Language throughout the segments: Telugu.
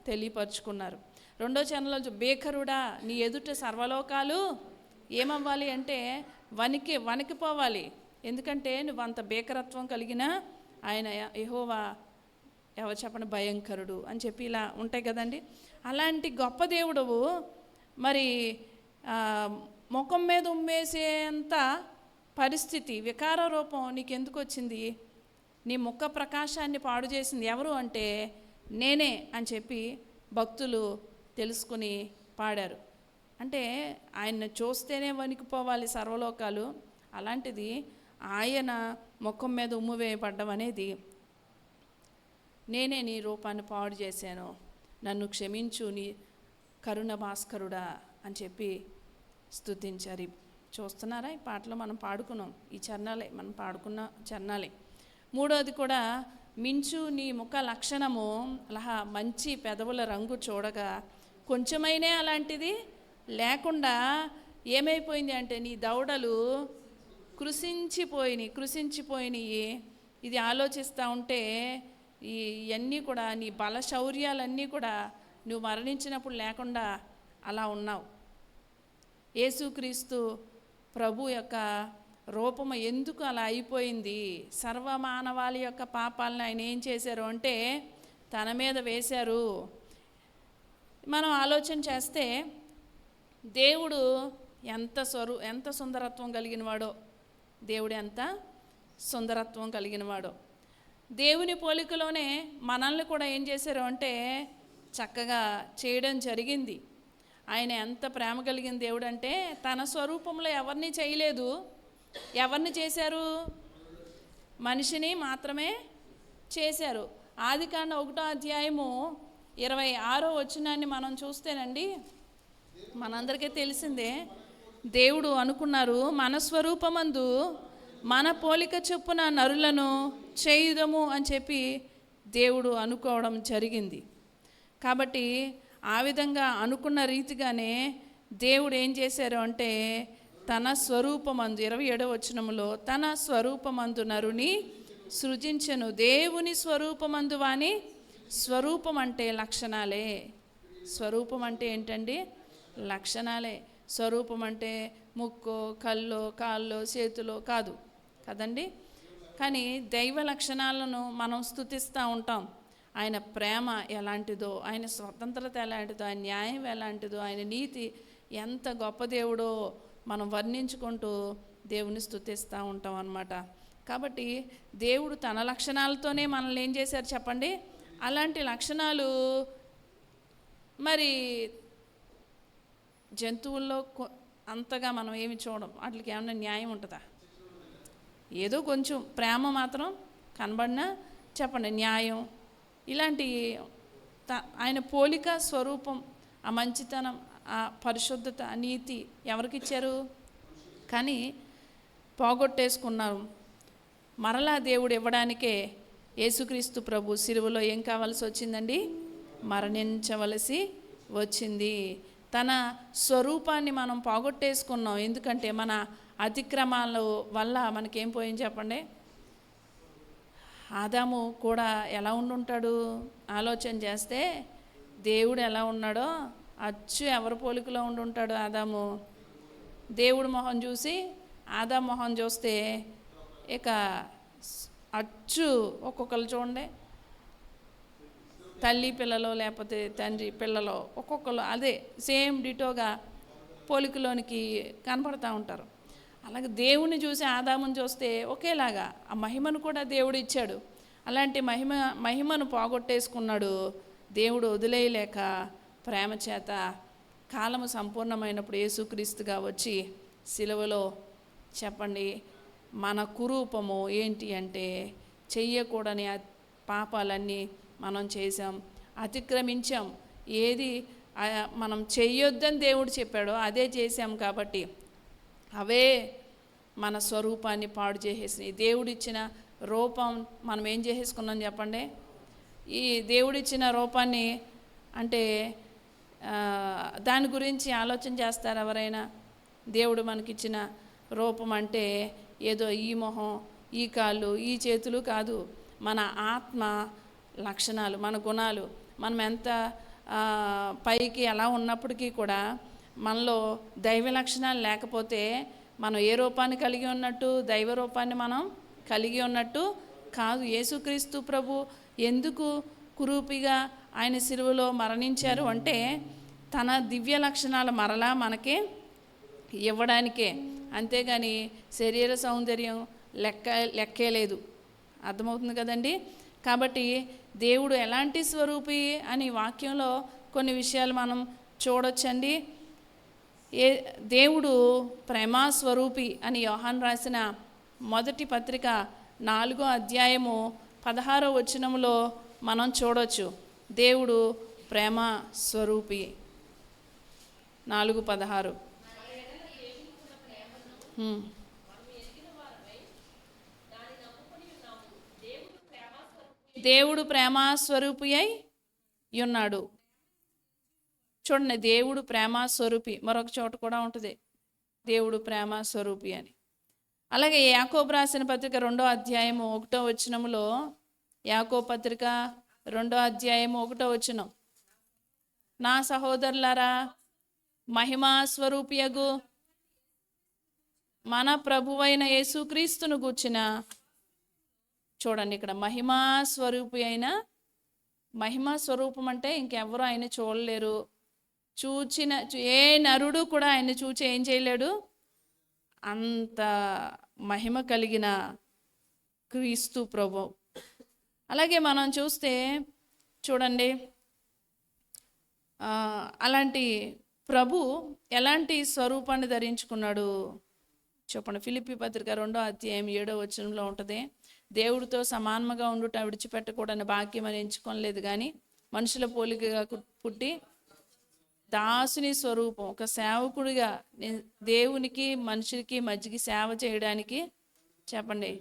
తెలియపరుచుకున్నారు. 2వ చరణంలో బేకరుడా నీ ఎదుట సర్వలోకాలు ఏమవ్వాలి అంటే వణికిపోవాలి. ఎందుకంటే నువ్వు అంత బేకరత్వం కలిగిన ఆయన యెహోవా ఎవరు చెప్పండి భయంకరుడు అని చెప్పి ఇలా ఉంటాయి కదండి. అలాంటి గొప్ప దేవుడవు మరి ముఖం మీద ఉమ్మేసేంత పరిస్థితి వికార రూపం నీకెందుకు వచ్చింది? నీ ముఖ ప్రకాశాన్ని పాడు చేసింది ఎవరు అంటే నేనే అని చెప్పి భక్తులు తెలుసుకుని పాడారు. అంటే ఆయన్ని చూస్తేనే వణికిపోవాలి సర్వలోకాలు. అలాంటిది ఆయన ముఖం మీద ఉమ్ము వేయబడ్డం అనేది, నేనే నీ రూపాన్ని పాడు చేశాను, నన్ను క్షమించు నీ కరుణ భాస్కరుడా అని చెప్పి స్తుతించారు. చూస్తున్నారా ఈ పాటలో మనం పాడుకున్నాం, ఈ చరణాలే మనం పాడుకున్న చరణాలే. 3వది కూడా మించు నీ ముఖ లక్షణము మంచి పెదవుల రంగు చూడగా కొంచెమైనా అలాంటిది లేకుండా ఏమైపోయింది అంటే నీ దవడలు కృషించిపోయినాయి. ఇది ఆలోచిస్తూ ఉంటే ఇవన్నీ కూడా నీ బల శౌర్యాలన్నీ కూడా నువ్వు మరణించినప్పుడు లేకుండా అలా ఉన్నావు. యేసుక్రీస్తు ప్రభు యొక్క రూపము ఎందుకు అలా అయిపోయింది? సర్వమానవాళి యొక్క పాపాలను ఆయన ఏం చేశారు అంటే తన మీద వేశారు. మనం ఆలోచన చేస్తే దేవుడు ఎంత సుందరత్వం కలిగినవాడో, దేవుడు ఎంత సుందరత్వం కలిగినవాడో. దేవుని పోలికలోనే మనల్ని కూడా ఏం చేశారు అంటే చక్కగా చేయడం జరిగింది. ఆయన ఎంత ప్రేమ కలిగిన దేవుడు అంటే తన స్వరూపంలో ఎవరిని చేయలేదు. ఎవరిని చేశారు? మనిషిని మాత్రమే చేశారు. ఆదికాండం 1వ అధ్యాయము 26వ వచనాన్ని మనం చూస్తేనండి మనందరికీ తెలిసిందే. దేవుడు అనుకున్నారు మన స్వరూపమందు మన పోలిక చొప్పున నరులను చేయుదము అని చెప్పి దేవుడు అనుకోవడం జరిగింది. కాబట్టి ఆ విధంగా అనుకున్న రీతిగానే దేవుడు ఏం చేశారు అంటే తన స్వరూపమందు 27వ వచనములో తన స్వరూపమందు నరుని సృజించెను. దేవుని స్వరూపమందు వాని స్వరూపం అంటే లక్షణాలే. స్వరూపం అంటే ఏంటండి? లక్షణాలే. స్వరూపం అంటే ముక్కు, కళ్ళు, కాళ్ళు, చేతులు కాదు కదండి. కానీ దైవ లక్షణాలను మనం స్తుతిస్తూ ఉంటాం. ఆయన ప్రేమ ఎలాంటిదో, ఆయన స్వతంత్రత ఎలాంటిదో, ఆయన న్యాయం ఎలాంటిదో, ఆయన నీతి ఎంత గొప్ప దేవుడో మనం వర్ణించుకుంటూ దేవుని స్తుతిస్తూ ఉంటాం అన్నమాట. కాబట్టి దేవుడు తన లక్షణాలతోనే మనల్ని ఏం చేశారు చెప్పండి? అలాంటి లక్షణాలు మరి జంతువుల్లో అంతగా మనం ఏమి చూడం. వాటికి ఏమన్నా న్యాయం ఉంటుందా? ఏదో కొంచెం ప్రేమ మాత్రం కనబడినా చెప్పండి న్యాయం. ఇలాంటి ఆయన పోలిక స్వరూపం, ఆ మంచితనం, ఆ పరిశుద్ధత, ఆ నీతి ఎవరికిచ్చారు? కానీ పోగొట్టేసుకున్నారు. మరలా దేవుడు ఇవ్వడానికే యేసుక్రీస్తు ప్రభు సిలువలో ఏం కావాల్సి వచ్చిందండి? మరణించవలసి వచ్చింది. తన స్వరూపాన్ని మనం పోగొట్టేసుకున్నాం. ఎందుకంటే మన అతిక్రమాల వల్ల మనకేం పోయింది చెప్పండి? ఆదాము కూడా ఎలా ఉండుంటాడు? ఆలోచన చేస్తే దేవుడు ఎలా ఉన్నాడో అచ్చు ఎవరి పోలికలో ఉండుంటాడు ఆదాము. దేవుడు మొహం చూసి ఆదాము మొహం చూస్తే ఇక అచ్చు ఒక్కొక్కరు చూడండి, తల్లి పిల్లలో లేకపోతే తండ్రి పిల్లలో ఒక్కొక్కరు అదే సేమ్ డిటోగా పోలికలోనికి కనపడుతూ ఉంటారు. అలాగే దేవుని చూసి ఆదాముని చూస్తే ఒకేలాగా ఆ మహిమను కూడా దేవుడు ఇచ్చాడు. అలాంటి మహిమను పోగొట్టేసుకున్నాడు. దేవుడు వదిలేయలేక ప్రేమ చేత కాలము సంపూర్ణమైనప్పుడు యేసుక్రీస్తుగా వచ్చి సిలువలో చెప్పండి మన కురూపము ఏంటి అంటే చెయ్యకూడని పాపాలన్నీ మనం చేసాం, అతిక్రమించాం. ఏది మనం చెయ్యొద్దని దేవుడు చెప్పాడో అదే చేసాం. కాబట్టి అవే మన స్వరూపాన్ని పాడు చేసేసినాయి. దేవుడిచ్చిన రూపం మనం ఏం చేసేసుకున్నాం చెప్పండి? ఈ దేవుడిచ్చిన రూపాన్ని అంటే దాని గురించి ఆలోచన చేస్తారు ఎవరైనా? దేవుడు మనకిచ్చిన రూపం అంటే ఏదో ఈ మొహం, ఈ కాళ్ళు, ఈ చేతులు కాదు. మన ఆత్మ లక్షణాలు, మన గుణాలు, మనం ఎంత పైకి అలా ఉన్నప్పటికీ కూడా మనలో దైవ లక్షణాలు లేకపోతే మనం ఏ రూపాన్ని కలిగి ఉన్నట్టు? దైవ రూపాన్ని మనం కలిగి ఉన్నట్టు కాదు. యేసుక్రీస్తు ప్రభు ఎందుకు కురూపిగా ఆయన సిలువలో మరణించారు అంటే తన దివ్య లక్షణాలు మరలా మనకి ఇవ్వడానికే, అంతేగాని శరీర సౌందర్యం లెక్కే లేదు. అర్థమవుతుంది కదండి. కాబట్టి దేవుడు ఎలాంటి స్వరూపి అని వాక్యంలో కొన్ని విషయాలు మనం చూడొచ్చండి. దేవుడు ప్రేమా స్వరూపి అని యోహాను రాసిన మొదటి పత్రిక 4వ అధ్యాయము 16వ వచనంలో మనం చూడొచ్చు. దేవుడు ప్రేమ స్వరూపి. 4:16. దేవుడు ప్రేమా స్వరూపి అయి ఉన్నాడు. చూడండి, దేవుడు ప్రేమా స్వరూపి. మరొక చోట కూడా ఉంటుంది దేవుడు ప్రేమా స్వరూపి అని. అలాగే యాకోబు రాసిన పత్రిక 2వ అధ్యాయము 1వ వచనంలో, యాకోబు పత్రిక 2వ అధ్యాయము 1వ వచనం, నా సహోదరులారా, మహిమా స్వరూపియగు మన ప్రభువైన యేసుక్రీస్తును గూర్చిన, చూడండి ఇక్కడ మహిమా స్వరూపి అయిన, మహిమా స్వరూపం అంటే ఇంకెవరు ఆయన చూడలేరు. ఏ నరుడు కూడా ఆయన చూచి ఏం చేయలేడు. అంత మహిమ కలిగిన క్రీస్తు ప్రభు. అలాగే మనం చూస్తే చూడండి, అలాంటి ప్రభు ఎలాంటి స్వరూపాన్ని ధరించుకున్నాడు చెప్పండి. ఫిలిప్పీ పత్రిక 2వ అధ్యాయం 7వ వచనంలో ఉంటుంది, దేవుడితో సమానంగా ఉండుట విడిచిపెట్టకూడని భాగ్యం అని ఎంచుకోలేదు, కానీ మనుషుల పోలికగా పుట్టి దాసుని స్వరూపం, ఒక సేవకుడిగా దేవునికి మనుషులకి మధ్యకి సేవ చేయడానికి చెప్పండి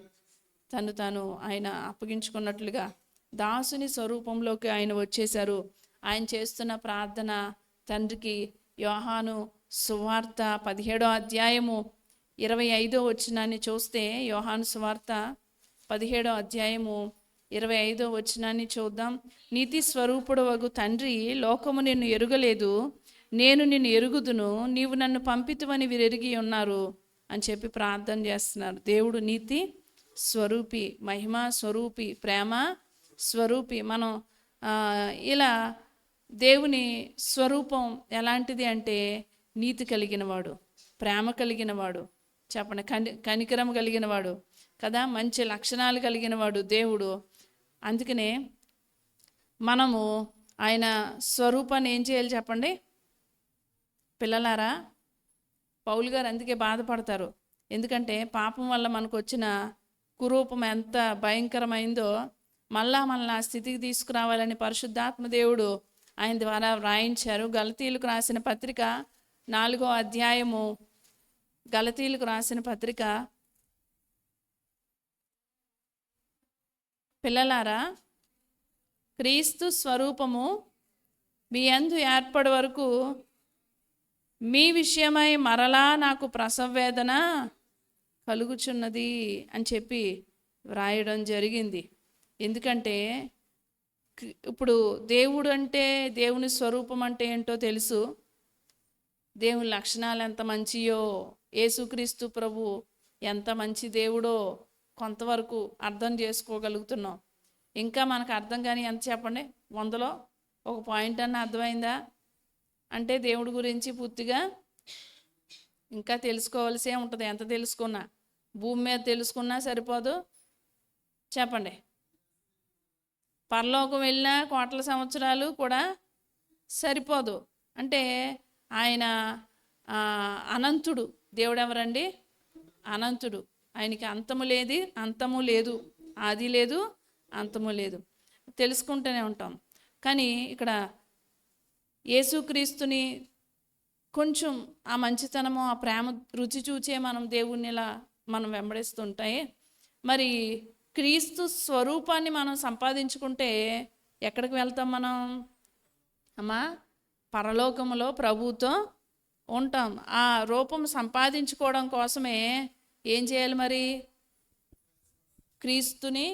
తాను ఆయన అప్పగించుకున్నట్లుగా దాసుని స్వరూపంలోకి ఆయన వచ్చేశారు. ఆయన చేస్తున్న ప్రార్థన తండ్రికి యోహాను సువార్త 17వ అధ్యాయము 25వ వచనాన్ని చూస్తే, యోహాను సువార్త 17వ అధ్యాయము 25వ వచనాన్ని చూద్దాం. నీతి స్వరూపుడు వగు తండ్రి, లోకము నిన్ను ఎరుగలేదు, నేను నిన్ను ఎరుగుదును, నీవు నన్ను పంపితువని వీరు ఎరిగి ఉన్నారు అని చెప్పి ప్రార్థన చేస్తున్నారు. దేవుడు నీతి స్వరూపి, మహిమా స్వరూపి, ప్రేమ స్వరూపి. మనం ఇలా దేవుని స్వరూపం ఎలాంటిది అంటే నీతి కలిగినవాడు, ప్రేమ కలిగినవాడు, చెప్పండి కనికరం కలిగినవాడు కదా, మంచి లక్షణాలు కలిగినవాడు దేవుడు. అందుకనే మనము ఆయన స్వరూపాన్ని ఏం చేయాలి చెప్పండి పిల్లలారా. పౌలు గారు అందుకే బాధపడతారు, ఎందుకంటే పాపం వల్ల మనకు వచ్చిన కురూపం ఎంత భయంకరమైందో మళ్ళా మనల్ని ఆ స్థితికి తీసుకురావాలని పరిశుద్ధాత్మ దేవుడు ఆయన ద్వారా వ్రాయించారు. గలతీయులకు రాసిన పత్రిక 4వ అధ్యాయము, గలతీయులకు రాసిన పత్రిక, పిల్లలారా, క్రీస్తు స్వరూపము మీ యందు ఏర్పడే వరకు మీ విషయమై మరలా నాకు ప్రసవ వేదన కలుగుచున్నది అని చెప్పి వ్రాయడం జరిగింది. ఎందుకంటే ఇప్పుడు దేవుడు అంటే, దేవుని స్వరూపం అంటే ఏంటో తెలుసు, దేవుని లక్షణాలు ఎంత మంచియో, యేసుక్రీస్తు ప్రభు ఎంత మంచి దేవుడో కొంతవరకు అర్థం చేసుకోగలుగుతున్నాం. ఇంకా మనకు అర్థం కానీ ఎంత చెప్పండి, 100లో 1 పాయింట్ అన్న అర్థమైందా అంటే దేవుడి గురించి పూర్తిగా ఇంకా తెలుసుకోవాల్సే ఉంటుంది. ఎంత తెలుసుకున్నా, భూమి మీద తెలుసుకున్నా సరిపోదు చెప్పండి. పరలోకం వెళ్ళినా కోట్ల సంవత్సరాలు కూడా సరిపోదు. అంటే ఆయన అనంతుడు. దేవుడు ఎవరండి? అనంతుడు. ఆయనకి అంతము లేదు, ఆది లేదు, అంతము లేదు. తెలుసుకుంటూనే ఉంటాం. కానీ ఇక్కడ యేసుక్రీస్తుని కొంచెం ఆ మంచితనము, ఆ ప్రేమ రుచి చూచే మనం దేవుణ్ణి ఇలా మనం వెంబడిస్తుంటాయి. మరి క్రీస్తు స్వరూపాన్ని మనం సంపాదించుకుంటే ఎక్కడికి వెళ్తాం మనం? అమ్మా, పరలోకములో ప్రభువుతో ఉంటాం. ఆ రూపం సంపాదించుకోవడం కోసమే ఏం చేయాలి మరి? క్రీస్తుని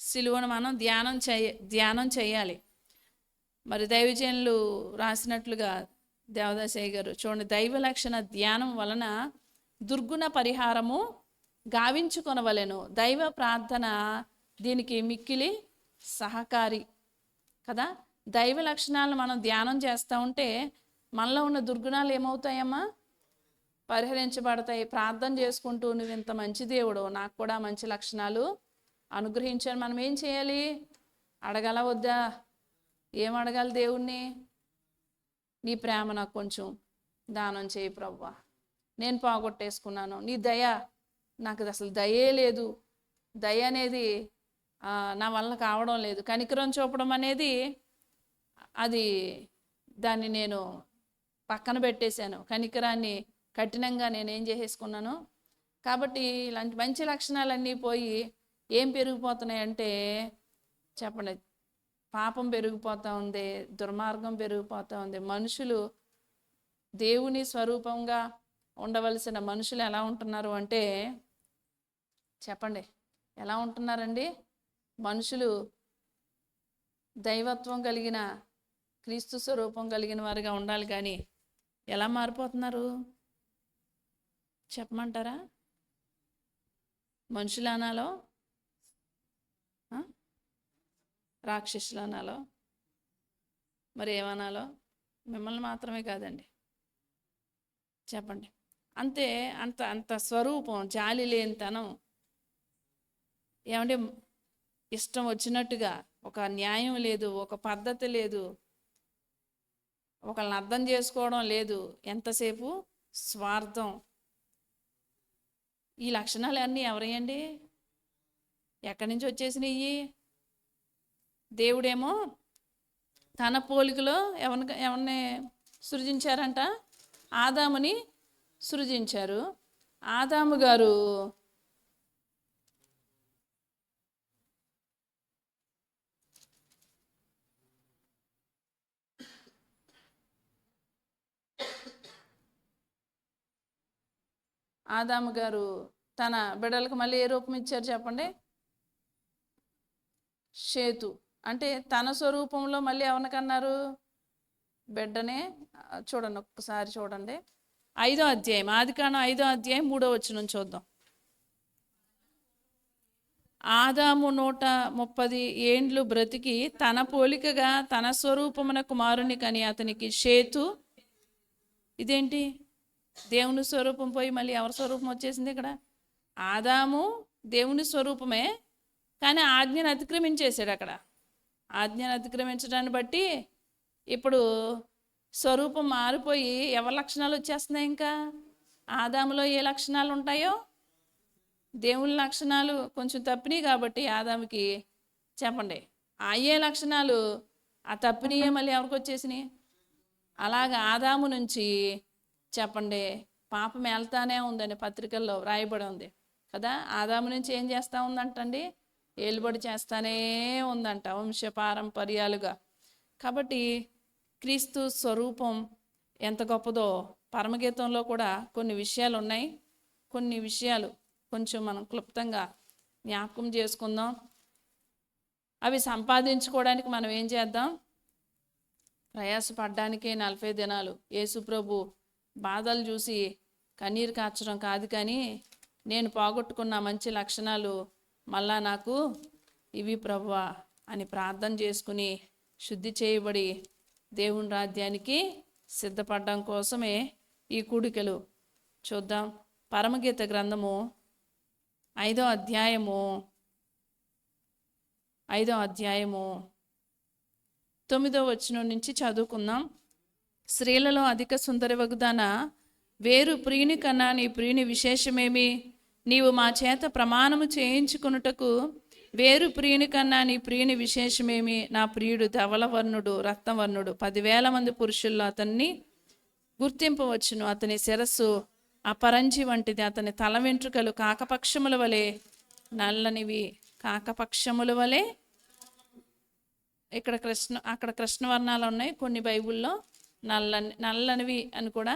సిలువను మనం ధ్యానం చేయాలి. మరి దైవజనులు రాసినట్లుగా దేవదాసయ్య గారు చూడండి, దైవ లక్షణ ధ్యానం వలన దుర్గుణ పరిహారము గావించుకొనవలెను. దైవ ప్రార్థన దీనికి మిక్కిలి సహకారి కదా. దైవ లక్షణాలను మనం ధ్యానం చేస్తూ ఉంటే మనలో ఉన్న దుర్గుణాలు ఏమవుతాయమ్మా? పరిహరించబడతాయి. ప్రార్థన చేసుకుంటూ నువ్వు ఇంత మంచి దేవుడు, నాకు కూడా మంచి లక్షణాలు అనుగ్రహించాను. మనం ఏం చేయాలి? అడగాల వద్దా? ఏం అడగాలి దేవుణ్ణి? నీ ప్రేమ నాకు కొంచెం దానం చేయి ప్రభువా, నేను పోగొట్టేసుకున్నాను. నీ దయ, నాకు అసలు దయే లేదు, దయ అనేది నా వల్ల కావడం లేదు. కనికరం చూపడం అనేది అది దాన్ని నేను పక్కన పెట్టేశాను. కనికరాన్ని కఠినంగా నేనేం చేసేసుకున్నాను. కాబట్టి ఇలాంటి మంచి లక్షణాలన్నీ పోయి ఏం పెరిగిపోతున్నాయంటే చెప్పండి, పాపం పెరిగిపోతూ ఉంది, దుర్మార్గం పెరిగిపోతూ ఉంది. మనుషులు దేవుని స్వరూపంగా ఉండవలసిన మనుషులు ఎలా ఉంటున్నారు అంటే చెప్పండి, ఎలా ఉంటున్నారండి? మనుషులు దైవత్వం కలిగిన, క్రీస్తు స్వరూపం కలిగిన వారిగా ఉండాలి, కానీ ఎలా మారిపోతున్నారు చెప్పమంటారా? మనుషులు అనాలో, రాక్షసులు అనాలో, మరి ఏమనాలో? మిమ్మల్ని మాత్రమే కాదండి, చెప్పండి. అంతే, అంత అంత స్వరూపం, జాలి లేనితనం. ఏమంటే ఇష్టం వచ్చినట్టుగా, ఒక న్యాయం లేదు, ఒక పద్ధతి లేదు, ఒకళ్ళని అర్థం చేసుకోవడం లేదు, ఎంతసేపు స్వార్థం. ఈ లక్షణాలు అన్నీ ఎవరయ్యండి? ఎక్కడి నుంచి వచ్చేసినాయి? దేవుడేమో తన పోలికలో ఎవరిని సృజించారంట? ఆదాముని సృజించారు. ఆదాము గారు తన బిడ్డలకు మళ్ళీ ఏ రూపం ఇచ్చారు చెప్పండి? షేతు. అంటే తన స్వరూపంలో మళ్ళీ ఎవరికన్నారు? బిడ్డనే. చూడండి, ఒక్కసారి చూడండి, 5వ అధ్యాయం, ఆదికాండం 5వ అధ్యాయం 3వ వచనం చూద్దాం. ఆదాము 130 ఏండ్లు బ్రతికి తన పోలికగా తన స్వరూపమున కుమారుని కని అతనికి షేతు. ఇదేంటి? దేవుని స్వరూపం పోయి మళ్ళీ ఎవరి స్వరూపం వచ్చేసింది ఇక్కడ? ఆదాము దేవుని స్వరూపమే, కానీ ఆజ్ఞను అతిక్రమించేశాడు. అక్కడ ఆజ్ఞను అతిక్రమించడాన్ని బట్టి ఇప్పుడు స్వరూపం మారిపోయి ఎవరి లక్షణాలు వచ్చేస్తున్నాయి? ఇంకా ఆదాములో ఏ లక్షణాలు ఉంటాయో దేవుని లక్షణాలు కొంచెం తప్పినాయి కాబట్టి ఆదాముకి, చెప్పండి, అయ్యే లక్షణాలు ఆ తప్పినయే మళ్ళీ ఎవరికి వచ్చేసినాయి? అలాగా ఆదాము నుంచి చెప్పండి పాపం వెళ్తానే ఉందండి, పత్రికల్లో రాయబడి ఉంది కదా. ఆదాము నుంచి ఏం చేస్తూ ఉందంటండి? ఏలుబడి చేస్తానే ఉందంట, వంశపారంపర్యాలుగా. కాబట్టి క్రీస్తు స్వరూపం ఎంత గొప్పదో పరమగీతంలో కూడా కొన్ని విషయాలు ఉన్నాయి. కొన్ని విషయాలు కొంచెం మనం క్లుప్తంగా జ్ఞాపకం చేసుకుందాం. అవి సంపాదించుకోవడానికి మనం ఏం చేద్దాం? ప్రయాసపడ్డానికే 40 దినాలు. యేసుప్రభు బాధలు చూసి కన్నీరు కార్చడం కాదు, కానీ నేను పోగొట్టుకున్న మంచి లక్షణాలు మళ్ళా నాకు ఇవి ప్రభువా అని ప్రార్థన చేసుకుని శుద్ధి చేయబడి దేవుని రాజ్యానికి సిద్ధపడడం కోసమే ఈ కూడికలు. చూద్దాం, పరమగీత గ్రంథము 5వ అధ్యాయము 9వ వచనం నుంచి చదువుకుందాం. స్త్రీలలో అధిక సుందరివగుదాన, వేరు ప్రియుని కన్నా నీ ప్రియుని విశేషమేమి? నీవు మా చేత ప్రమాణము చేయించుకొనుటకు వేరు ప్రియుని కన్నా నీ ప్రియుని విశేషమేమి? నా ప్రియుడు ధవలవర్ణుడు, రత్నవర్ణుడు, 10,000 మంది పురుషుల్లో అతన్ని గుర్తింపవచ్చును. అతని శిరస్సు అపరంజి వంటిది, అతని తల వెంట్రుకలు కాకపక్షముల వలె నల్లనివి. కాకపక్షముల వలె, అక్కడ కృష్ణవర్ణాలు ఉన్నాయి, కొన్ని బైబిల్లో నల్లనివి అని కూడా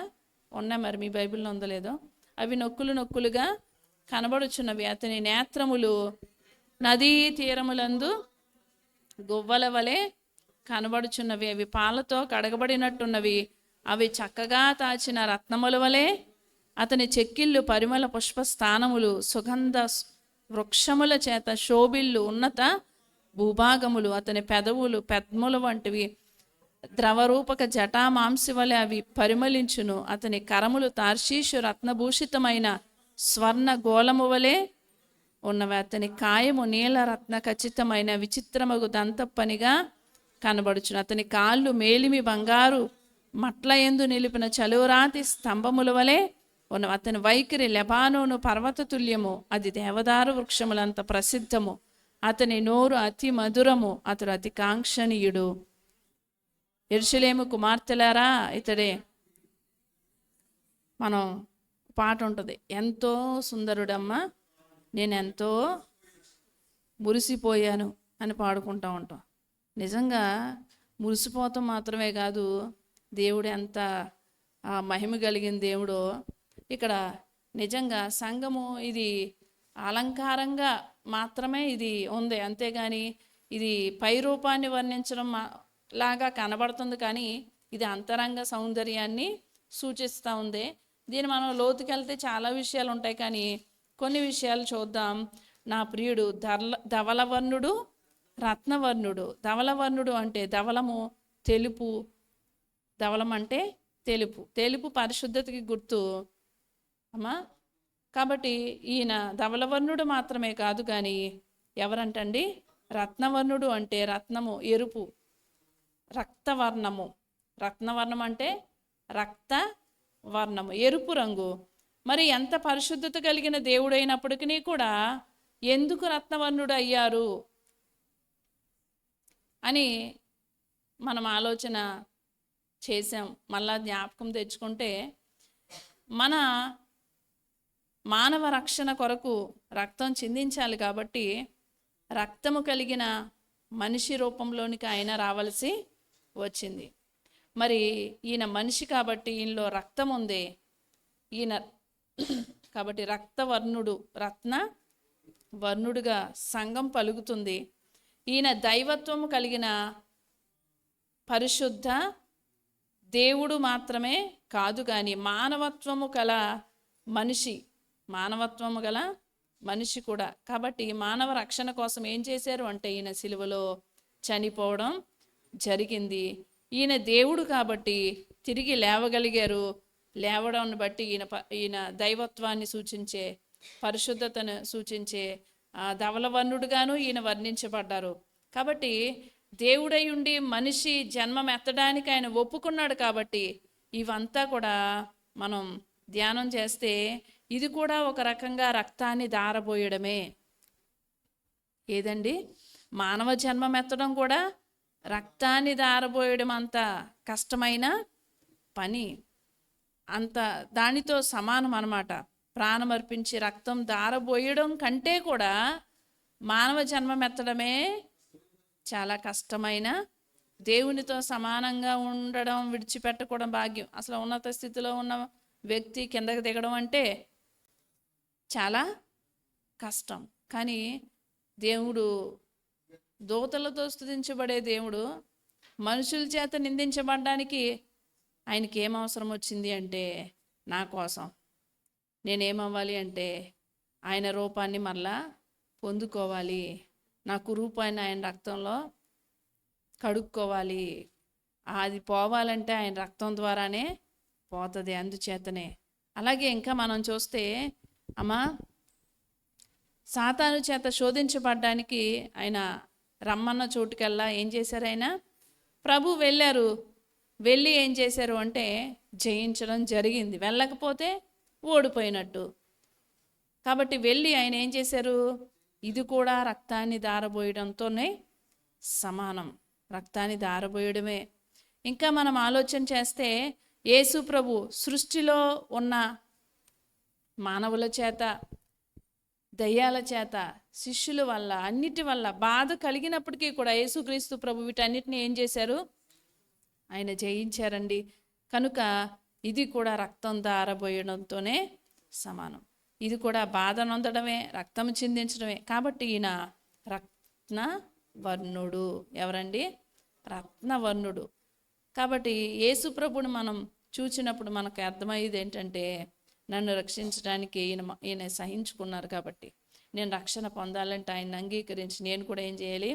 ఉన్నాయి. మరి మీ బైబిల్లో ఉందో లేదో? అవి నొక్కులుగా కనబడుచున్నవి. అతని నేత్రములు నదీ తీరములందు గువ్వల వలె కనబడుచున్నవి. అవి పాలతో కడగబడినట్టున్నవి. అవి చక్కగా తాచిన రత్నముల వలె. అతని చెక్కిళ్ళు పరిమళ పుష్ప స్థానములు, సుగంధ వృక్షముల చేత శోభిల్లు ఉన్నత భూభాగములు. అతని పెదవులు పెద్మల వంటివి, ద్రవరూపక జటామాంసి వలె అవి పరిమళించును. అతని కరములు తార్షీషు రత్నభూషితమైన స్వర్ణ గోళము వలె ఉన్నవి. అతని కాయము నీల రత్న ఖచ్చితమైన విచిత్రమగు దంతపనిగా కనబడుచును. అతని కాళ్ళు మేలిమి బంగారు మట్ల యందు నిలిపిన చలువరాతి స్తంభముల వలె ఉన్నవి. అతని వైఖరి లెబానోను పర్వత తుల్యము, అది దేవదారు వృక్షములంత ప్రసిద్ధము. అతని నోరు అతి మధురము, అతడు అతి కాంక్షణీయుడు. యెరూషలేము కుమార్తెలారా, ఇతడే. మనం పాట ఉంటుంది, ఎంతో సుందరుడమ్మా నేనెంతో మురిసిపోయాను అని పాడుకుంటూ ఉంటాం. నిజంగా మురిసిపోతాం మాత్రమే కాదు, దేవుడు ఎంత మహిమ కలిగిన దేవుడో. ఇక్కడ నిజంగా సంఘము ఇది అలంకారంగా మాత్రమే ఇది ఉంది, అంతేగాని ఇది పై రూపాన్ని వర్ణించడం లాగా కనబడుతుంది, కానీ ఇది అంతరంగ సౌందర్యాన్ని సూచిస్తూ ఉంది. దీన్ని మనం లోతుకెళ్తే చాలా విషయాలు ఉంటాయి, కానీ కొన్ని విషయాలు చూద్దాం. నా ప్రియుడు ధవలవర్ణుడు, రత్నవర్ణుడు. ధవలవర్ణుడు అంటే ధవలము తెలుపు, ధవలం అంటే తెలుపు. తెలుపు పరిశుద్ధతకి గుర్తు అమ్మా. కాబట్టి ఈయన ధవలవర్ణుడు మాత్రమే కాదు, కానీ ఎవరంటండి రత్నవర్ణుడు అంటే రత్నము ఎరుపు, రక్తవర్ణము. రత్నవర్ణం అంటే రక్తవర్ణము, ఎరుపు రంగు. మరి ఎంత పరిశుద్ధత కలిగిన దేవుడైనప్పటికీ కూడా ఎందుకు రత్నవర్ణుడు అయ్యారు అని మనం ఆలోచన చేసాం. మళ్ళా జ్ఞాపకం తెచ్చుకుంటే, మన మానవ రక్షణ కొరకు రక్తం చిందించాలి కాబట్టి రక్తము కలిగిన మనిషి రూపంలోనికి ఆయన రావాల్సి వచ్చింది. మరి ఈయన మనిషి కాబట్టి ఈయనలో రక్తం ఉంది. ఈయన కాబట్టి రక్తవర్ణుడు, రత్న వర్ణుడుగా సంఘం పలుకుతుంది. ఈయన దైవత్వము కలిగిన పరిశుద్ధ దేవుడు మాత్రమే కాదు, కానీ మానవత్వము గల మనిషి, మానవత్వము గల మనిషి కూడా. కాబట్టి మానవ రక్షణ కోసం ఏం చేశారు అంటే ఈయన సిలువలో చనిపోవడం జరిగింది. ఈయన దేవుడు కాబట్టి తిరిగి లేవగలిగారు. లేవడాన్ని బట్టి ఈయన దైవత్వాన్ని సూచించే, పరిశుద్ధతను సూచించే ధవలవర్ణుడుగాను ఈయన వర్ణించబడ్డారు. కాబట్టి దేవుడై ఉండి మనిషి జన్మం ఎత్తడానికి ఆయన ఒప్పుకున్నాడు. కాబట్టి ఇవంతా కూడా మనం ధ్యానం చేస్తే ఇది కూడా ఒక రకంగా రక్తాన్ని ధారపోయడమే. ఏదండి, మానవ జన్మం ఎత్తడం కూడా రక్తాన్ని ధారపోయడం అంత కష్టమైన పని, అంత దానితో సమానం అన్నమాట. ప్రాణం అర్పించి రక్తం ధారపోయడం కంటే కూడా మానవ జన్మం ఎత్తడమే చాలా కష్టమైన, దేవునితో సమానంగా ఉండడం, విడిచిపెట్టకూడడం భాగ్యం. అసలు ఉన్నత స్థితిలో ఉన్న వ్యక్తి కిందకి దిగడం అంటే చాలా కష్టం. కానీ దేవుడు దూతలతో స్తుతించబడే దేవుడు మనుషుల చేత నిందించబడడానికి ఆయనకి ఏం అవసరం వచ్చింది అంటే, నా కోసం నేనేమవ్వాలి అంటే ఆయన రూపాన్ని మరలా పొందుకోవాలి, నా కురూపాన్ని ఆయన రక్తంలో కడుక్కోవాలి. అది పోవాలంటే ఆయన రక్తం ద్వారానే పోతుంది, అందుచేతనే. అలాగే ఇంకా మనం చూస్తే అమ్మా, సాతాను చేత శోధించబడ్డానికి ఆయన రమ్మన్న చోటుకెల్లా ఏం చేశారు, ఆయన ప్రభు వెళ్ళారు. వెళ్ళి ఏం చేశారు అంటే జయించడం జరిగింది. వెళ్ళకపోతే ఓడిపోయినట్టు. కాబట్టి వెళ్ళి ఆయన ఏం చేశారు, ఇది కూడా రక్తాన్ని ధారపోయడంతోనే సమానం, రక్తాన్ని ధారపోయడమే. ఇంకా మనం ఆలోచన చేస్తే యేసు ప్రభు సృష్టిలో ఉన్న మానవుల చేత, దయ్యాల చేత, శిష్యుల వల్ల, అన్నిటి వల్ల బాధ కలిగినప్పటికీ కూడా యేసుక్రీస్తు ప్రభు వీటన్నిటిని ఏం చేశారు, ఆయన జయించారండి. కనుక ఇది కూడా రక్తం ధారపోయడంతోనే సమానం. ఇది కూడా బాధ నొందడమే, రక్తం చిందించడమే. కాబట్టి ఈయన రత్న వర్ణుడు. ఎవరండి? రత్నవర్ణుడు. కాబట్టి యేసు ప్రభుని మనం చూచినప్పుడు మనకు అర్థమయ్యేది ఏంటంటే, నన్ను రక్షించడానికి ఈయన సహించుకున్నారు. కాబట్టి నేను రక్షణ పొందాలంటే ఆయన్ని అంగీకరించి నేను కూడా ఏం చేయాలి?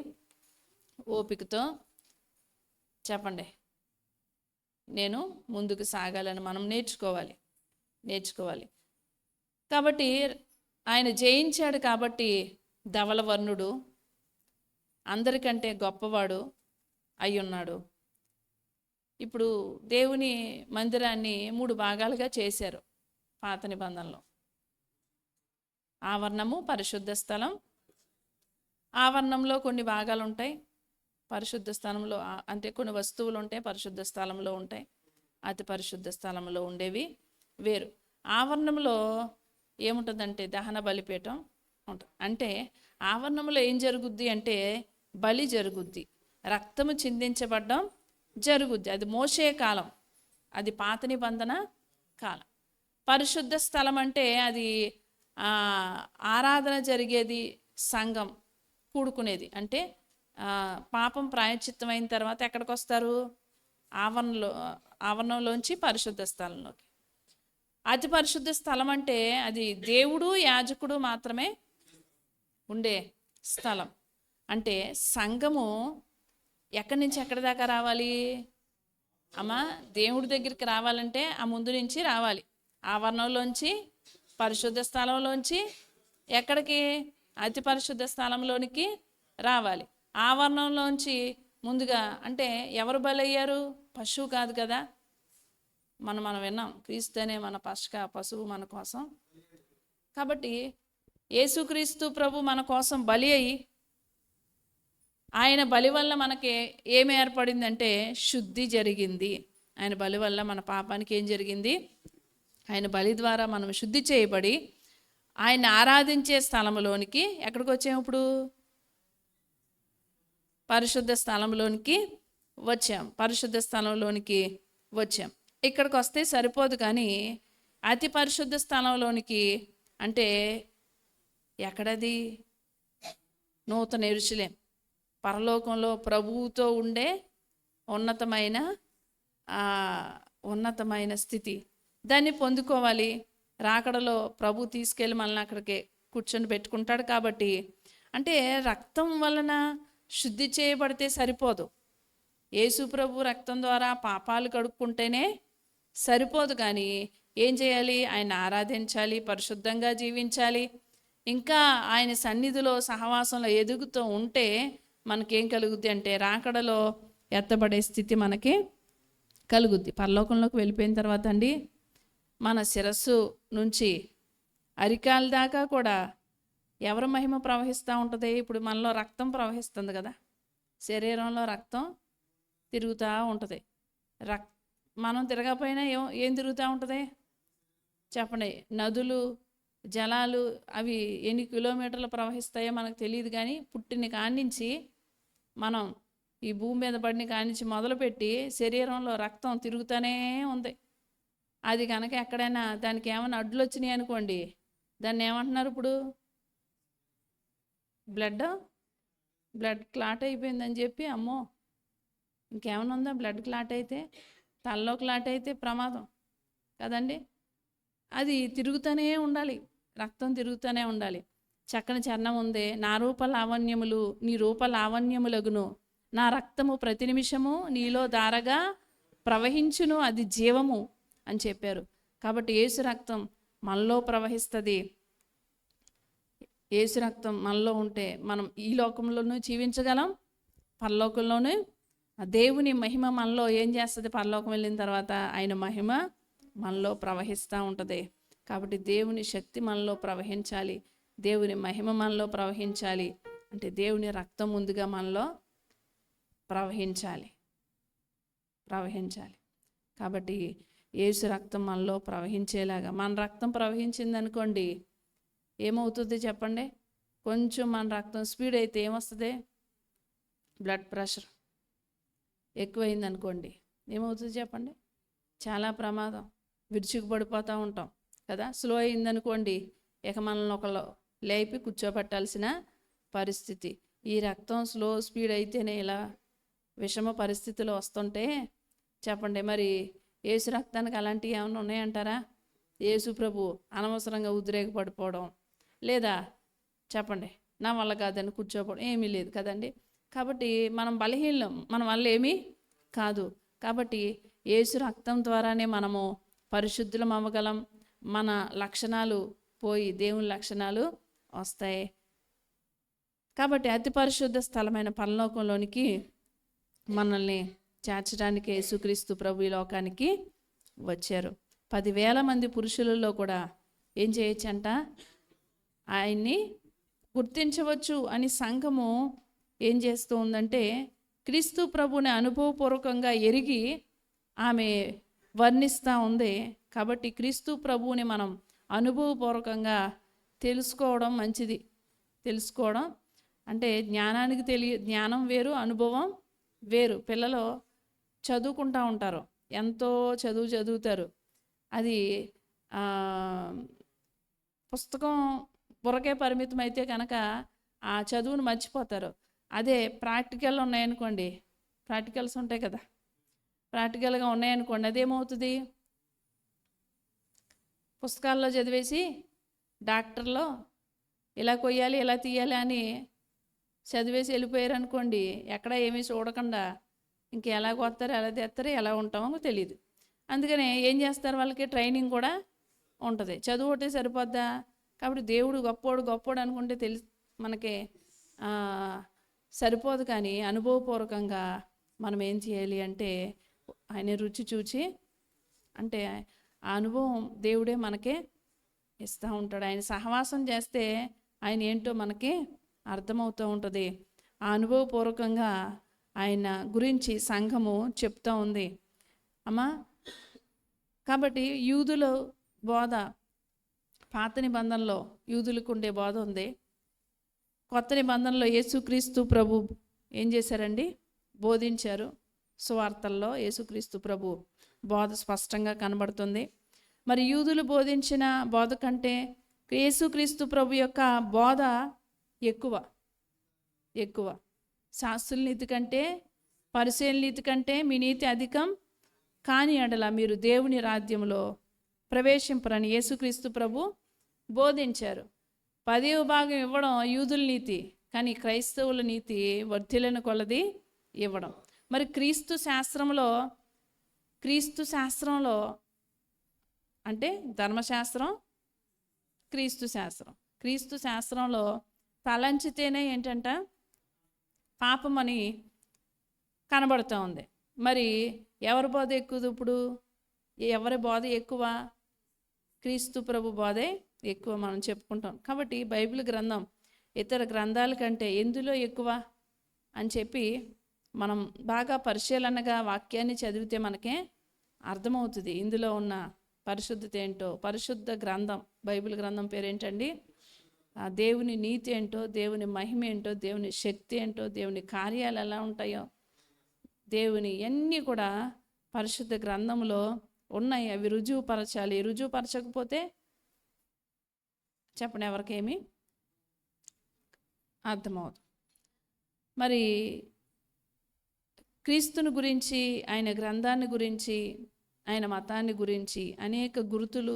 ఓపికతో చెప్పండి, నేను ముందుకు సాగాలని మనం నేర్చుకోవాలి. కాబట్టి ఆయన జయించాడు కాబట్టి ధవలవర్ణుడు, అందరికంటే గొప్పవాడు అయ్యున్నాడు. ఇప్పుడు దేవుని మందిరాన్ని 3 భాగాలుగా చేశారు పాత నిబంధనలో. ఆవరణము, పరిశుద్ధ స్థలం. ఆవరణంలో కొన్ని భాగాలు ఉంటాయి, పరిశుద్ధ స్థలంలో అంటే కొన్ని వస్తువులు ఉంటాయి, పరిశుద్ధ స్థలంలో ఉంటాయి. అతి పరిశుద్ధ స్థలంలో ఉండేవి వేరు. ఆవరణంలో ఏముంటుందంటే దహన బలిపీఠం ఉంటుంది. అంటే ఆవరణంలో ఏం జరుగుద్ది అంటే బలి జరుగుద్ది, రక్తము చిందించబడ్డం జరుగుద్ది. అది మోషే కాలం, అది పాత నిబంధన కాలం. పరిశుద్ధ స్థలం అంటే అది ఆరాధన జరిగేది, సంఘం కూడుకునేది. పాపం ప్రాయశ్చిత్తం అయిన తర్వాత ఎక్కడికి వస్తారు? ఆవరణంలోంచి పరిశుద్ధ స్థలంలోకి. అతి పరిశుద్ధ స్థలం అంటే అది దేవుడు యాజకుడు మాత్రమే ఉండే స్థలం. అంటే సంఘము ఎక్కడి నుంచి ఎక్కడి దాకా రావాలి? అమ్మా, దేవుడి దగ్గరికి రావాలంటే ఆ ముందు నుంచి రావాలి. ఆవరణంలోంచి పరిశుద్ధ స్థలంలోంచి ఎక్కడికి? అతి పరిశుద్ధ స్థలంలోనికి రావాలి. ఆవరణంలోంచి ముందుగా అంటే ఎవరు బలయ్యారు? పశువు కాదు కదా. మనం విన్నాం, క్రీస్తు అనే మన పశువు మన కోసం. కాబట్టి యేసుక్రీస్తు ప్రభు మన కోసం బలి అయ్యి, ఆయన బలి వల్ల మనకి ఏమి ఏర్పడిందంటే శుద్ధి జరిగింది. ఆయన బలి వల్ల మన పాపానికి ఏం జరిగింది? ఆయన బలి ద్వారా మనం శుద్ధి చేయబడి ఆయన ఆరాధించే స్థలంలోనికి ఎక్కడికి వచ్చాము? ఇప్పుడు పరిశుద్ధ స్థలంలోనికి వచ్చాం. ఇక్కడికి వస్తే సరిపోదు, కానీ అతి పరిశుద్ధ స్థలంలోనికి అంటే ఎక్కడది? నూతన యెరూషలేము, పరలోకంలో ప్రభువుతో ఉండే ఉన్నతమైన స్థితి. దాన్ని పొందుకోవాలి. రాకడలో ప్రభు తీసుకెళ్ళి మనల్ని అక్కడికి కూర్చొని పెట్టుకుంటాడు. కాబట్టి అంటే రక్తం వలన శుద్ధి చేయబడితే సరిపోదు. యేసు ప్రభు రక్తం ద్వారా పాపాలు కడుక్కుంటేనే సరిపోదు, కానీ ఏం చేయాలి? ఆయన ఆరాధించాలి, పరిశుద్ధంగా జీవించాలి. ఇంకా ఆయన సన్నిధిలో సహవాసంలో ఎదుగుతూ ఉంటే మనకేం కలుగుద్ది అంటే రాకడలో ఎత్తబడే స్థితి మనకి కలుగుద్ది. పరలోకంలోకి వెళ్ళిపోయిన తర్వాత అండి, మన శిరస్సు నుంచి అరికాల దాకా కూడా ఎవరి మహిమ ప్రవహిస్తూ ఉంటుంది? ఇప్పుడు మనలో రక్తం ప్రవహిస్తుంది కదా, శరీరంలో రక్తం తిరుగుతూ ఉంటుంది. మనం తిరగకపోయినా ఏం తిరుగుతూ ఉంటుంది చెప్పండి? నదులు, జలాలు అవి ఎన్ని కిలోమీటర్లు ప్రవహిస్తాయో మనకు తెలియదు, కానీ పుట్టిన కానించి మనం ఈ భూమి మీద పడిన కానించి మొదలుపెట్టి శరీరంలో రక్తం తిరుగుతూనే ఉంది. అది కనుక ఎక్కడైనా దానికి ఏమైనా అడ్డులు వచ్చినాయి అనుకోండి, దాన్ని ఏమంటున్నారు ఇప్పుడు? బ్లడ్ క్లాట్ అయిపోయిందని చెప్పి, అమ్మో ఇంకేమైనా ఉందా? బ్లడ్ క్లాట్ అయితే, తలలో క్లాట్ అయితే ప్రమాదం కదండి. అది తిరుగుతూనే ఉండాలి, రక్తం తిరుగుతూనే ఉండాలి. చక్కని చరణం ఉంది, నా రూపలావణ్యములు నీ రూపలావణ్యములగును, నా రక్తము ప్రతి నిమిషము నీలో ధారగా ప్రవహించును, అది జీవము అని చెప్పారు. కాబట్టి యేసు రక్తం మనలో ప్రవహిస్తుంది. యేసు రక్తం మనలో ఉంటే మనం ఈ లోకంలోనూ జీవించగలం, పరలోకంలోనూ దేవుని మహిమ మనలో ఏం చేస్తుంది? పరలోకం వెళ్ళిన తర్వాత ఆయన మహిమ మనలో ప్రవహిస్తూ ఉంటుంది. కాబట్టి దేవుని శక్తి మనలో ప్రవహించాలి, దేవుని మహిమ మనలో ప్రవహించాలి అంటే దేవుని రక్తం ముందుగా మనలో ప్రవహించాలి. కాబట్టి యేసు రక్తం మనలో ప్రవహించేలాగా, మన రక్తం ప్రవహించింది అనుకోండి, ఏమవుతుంది చెప్పండి? కొంచెం మన రక్తం స్పీడ్ అయితే ఏమొస్తుంది? బ్లడ్ ప్రెషర్ ఎక్కువైంది అనుకోండి, ఏమవుతుంది చెప్పండి? చాలా ప్రమాదం, విరుచుకుపడిపోతూ ఉంటాం కదా. స్లో అయిందనుకోండి, ఇక మనల్ని ఒకళ్ళు లేపి కూర్చోబెట్టాల్సిన పరిస్థితి. ఈ రక్తం స్పీడ్ అయితేనే ఇలా విషమ పరిస్థితులు వస్తుంటే చెప్పండి, మరి యేసు రక్తానికి అలాంటివి ఏమైనా ఉన్నాయంటారా? యేసు ప్రభు అనవసరంగా ఉద్రేకపడిపోవడం, లేదా చెప్పండి నా వల్ల కాదని కూర్చోపోవడం ఏమీ లేదు కదండి. కాబట్టి మనం బలహీనం, మన వల్ల ఏమీ కాదు. కాబట్టి యేసు రక్తం ద్వారానే మనము పరిశుద్ధులం అవ్వగలం. మన లక్షణాలు పోయి దేవుని లక్షణాలు వస్తాయి. కాబట్టి అతి పరిశుద్ధ స్థలమైన పరలోకంలోనికి మనల్ని చేర్చడానికి యేసుక్రీస్తు ప్రభు ఈ లోకానికి వచ్చారు. 10,000 మంది పురుషులలో కూడా ఏం చేయొచ్చంట, ఆయన్ని గుర్తించవచ్చు అని సంఘము ఏం చేస్తూ ఉందంటే, క్రీస్తు ప్రభుని అనుభవపూర్వకంగా ఎరిగి ఆమె వర్ణిస్తూ ఉంది. కాబట్టి క్రీస్తు ప్రభువుని మనం అనుభవపూర్వకంగా తెలుసుకోవడం మంచిది. తెలుసుకోవడం అంటే జ్ఞానానికి జ్ఞానం వేరు, అనుభవం వేరు. పిల్లలు చదువుకుంటూ ఉంటారు, ఎంతో చదువుతారు. అది పుస్తకం బుర్రకే పరిమితం అయితే కనుక ఆ చదువును మర్చిపోతారు. అదే ప్రాక్టికల్ ఉన్నాయనుకోండి, ప్రాక్టికల్స్ ఉంటాయి కదా, ప్రాక్టికల్గా ఉన్నాయనుకోండి, అదేమవుతుంది, పుస్తకాల్లో చదివేసి డాక్టర్లో ఇలా కొయ్యాలి ఇలా తీయాలి అని చదివేసి వెళ్ళిపోయారు అనుకోండి, ఎక్కడ ఏమీ చూడకుండా ఇంక ఎలా కొత్తారు, ఎలా తెస్తారు, ఎలా ఉంటామో తెలియదు. అందుకనే ఏం చేస్తారు, వాళ్ళకి ట్రైనింగ్ కూడా ఉంటుంది. చదువు ఒకటే సరిపోద్దా? కాబట్టి దేవుడు గొప్పోడు అనుకుంటే మనకి సరిపోదు. కానీ అనుభవపూర్వకంగా మనం ఏం చేయాలి అంటే ఆయన రుచి చూచి, అంటే ఆ అనుభవం దేవుడే మనకే ఇస్తూ ఉంటాడు. ఆయన సహవాసం చేస్తే ఆయన ఏంటో మనకి అర్థమవుతూ ఉంటుంది. ఆ అనుభవపూర్వకంగా ఆయన గురించి సంఘము చెప్తూ ఉంది అమ్మా. కాబట్టి యూదుల బోధ, పాత నిబంధనలో యూదులకు ఉండే బోధ ఉంది. కొత్త నిబంధనలో యేసుక్రీస్తు ప్రభు ఏం చేశారండి, బోధించారు. సువార్తల్లో యేసుక్రీస్తు ప్రభు బోధ స్పష్టంగా కనబడుతుంది. మరి యూదులు బోధించిన బోధ కంటే యేసుక్రీస్తు ప్రభు యొక్క బోధ ఎక్కువ. శాస్త్రుల నీతి కంటే పరిసయ్యుల నీతి కంటే మీ నీతి అధికం కాని ఎడల మీరు దేవుని రాజ్యంలో ప్రవేశింపరని యేసుక్రీస్తు ప్రభు బోధించారు. 10వ భాగం ఇవ్వడం యూదుల నీతి, కానీ క్రైస్తవుల నీతి వర్ధిల్లిన కొలది ఇవ్వడం. మరి క్రీస్తు శాస్త్రంలో అంటే ధర్మశాస్త్రం, క్రీస్తు శాస్త్రంలో తలంచితేనే ఏంటంట పాపమని కనబడుతూ ఉంది. మరి ఎవరి బోధ ఎక్కువ? ఇప్పుడు ఎవరి బోధ ఎక్కువ? క్రీస్తు ప్రభు బోధే ఎక్కువ మనం చెప్పుకుంటాం. కాబట్టి బైబిల్ గ్రంథం ఇతర గ్రంథాల కంటే ఎందులో ఎక్కువ అని చెప్పి మనం బాగా పరిశీలనగా వాక్యాన్ని చదివితే మనకే అర్థమవుతుంది ఇందులో ఉన్న పరిశుద్ధత ఏంటో. పరిశుద్ధ గ్రంథం, బైబిల్ గ్రంథం పేరేంటండి? దేవుని నీతి ఏంటో, దేవుని మహిమ ఏంటో, దేవుని శక్తి ఏంటో, దేవుని కార్యాలు ఎలా ఉంటాయో, దేవుని అన్నీ కూడా పరిశుద్ధ గ్రంథంలో ఉన్నాయి. అవి రుజువుపరచాలి. రుజువుపరచకపోతే చెప్పండి ఎవరికేమీ అర్థమవుతుంది. మరి క్రీస్తుని గురించి, ఆయన గ్రంథాన్ని గురించి, ఆయన మతాన్ని గురించి అనేక గుర్తులు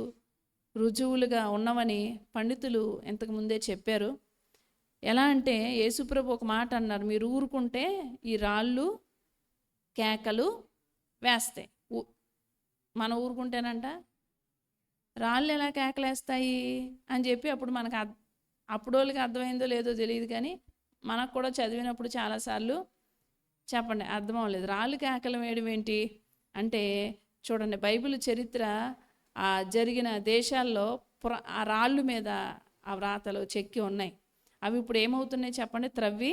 రుజువులుగా ఉన్నవని పండితులు ఇంతకుముందే చెప్పారు. ఎలా అంటే యేసుప్రభు ఒక మాట అన్నారు, మీరు ఊరుకుంటే ఈ రాళ్ళు కేకలు వేస్తాయి. మన ఊరుకుంటేనంట రాళ్ళు ఎలా కేకలేస్తాయి అని చెప్పి అప్పుడు మనకు అప్పుడోళ్ళకి అర్థమైందో లేదో తెలియదు, కానీ మనకు కూడా చదివినప్పుడు చాలాసార్లు చెప్పండి అర్థం అవ్వలేదు. రాళ్ళు కేకలు వేయడం ఏంటి అంటే, చూడండి బైబిల్ చరిత్ర జరిగిన దేశాల్లో ఆ రాళ్ళు మీద ఆ వ్రాతలు చెక్కి ఉన్నాయి. అవి ఇప్పుడు ఏమవుతున్నాయి చెప్పండి, త్రవ్వి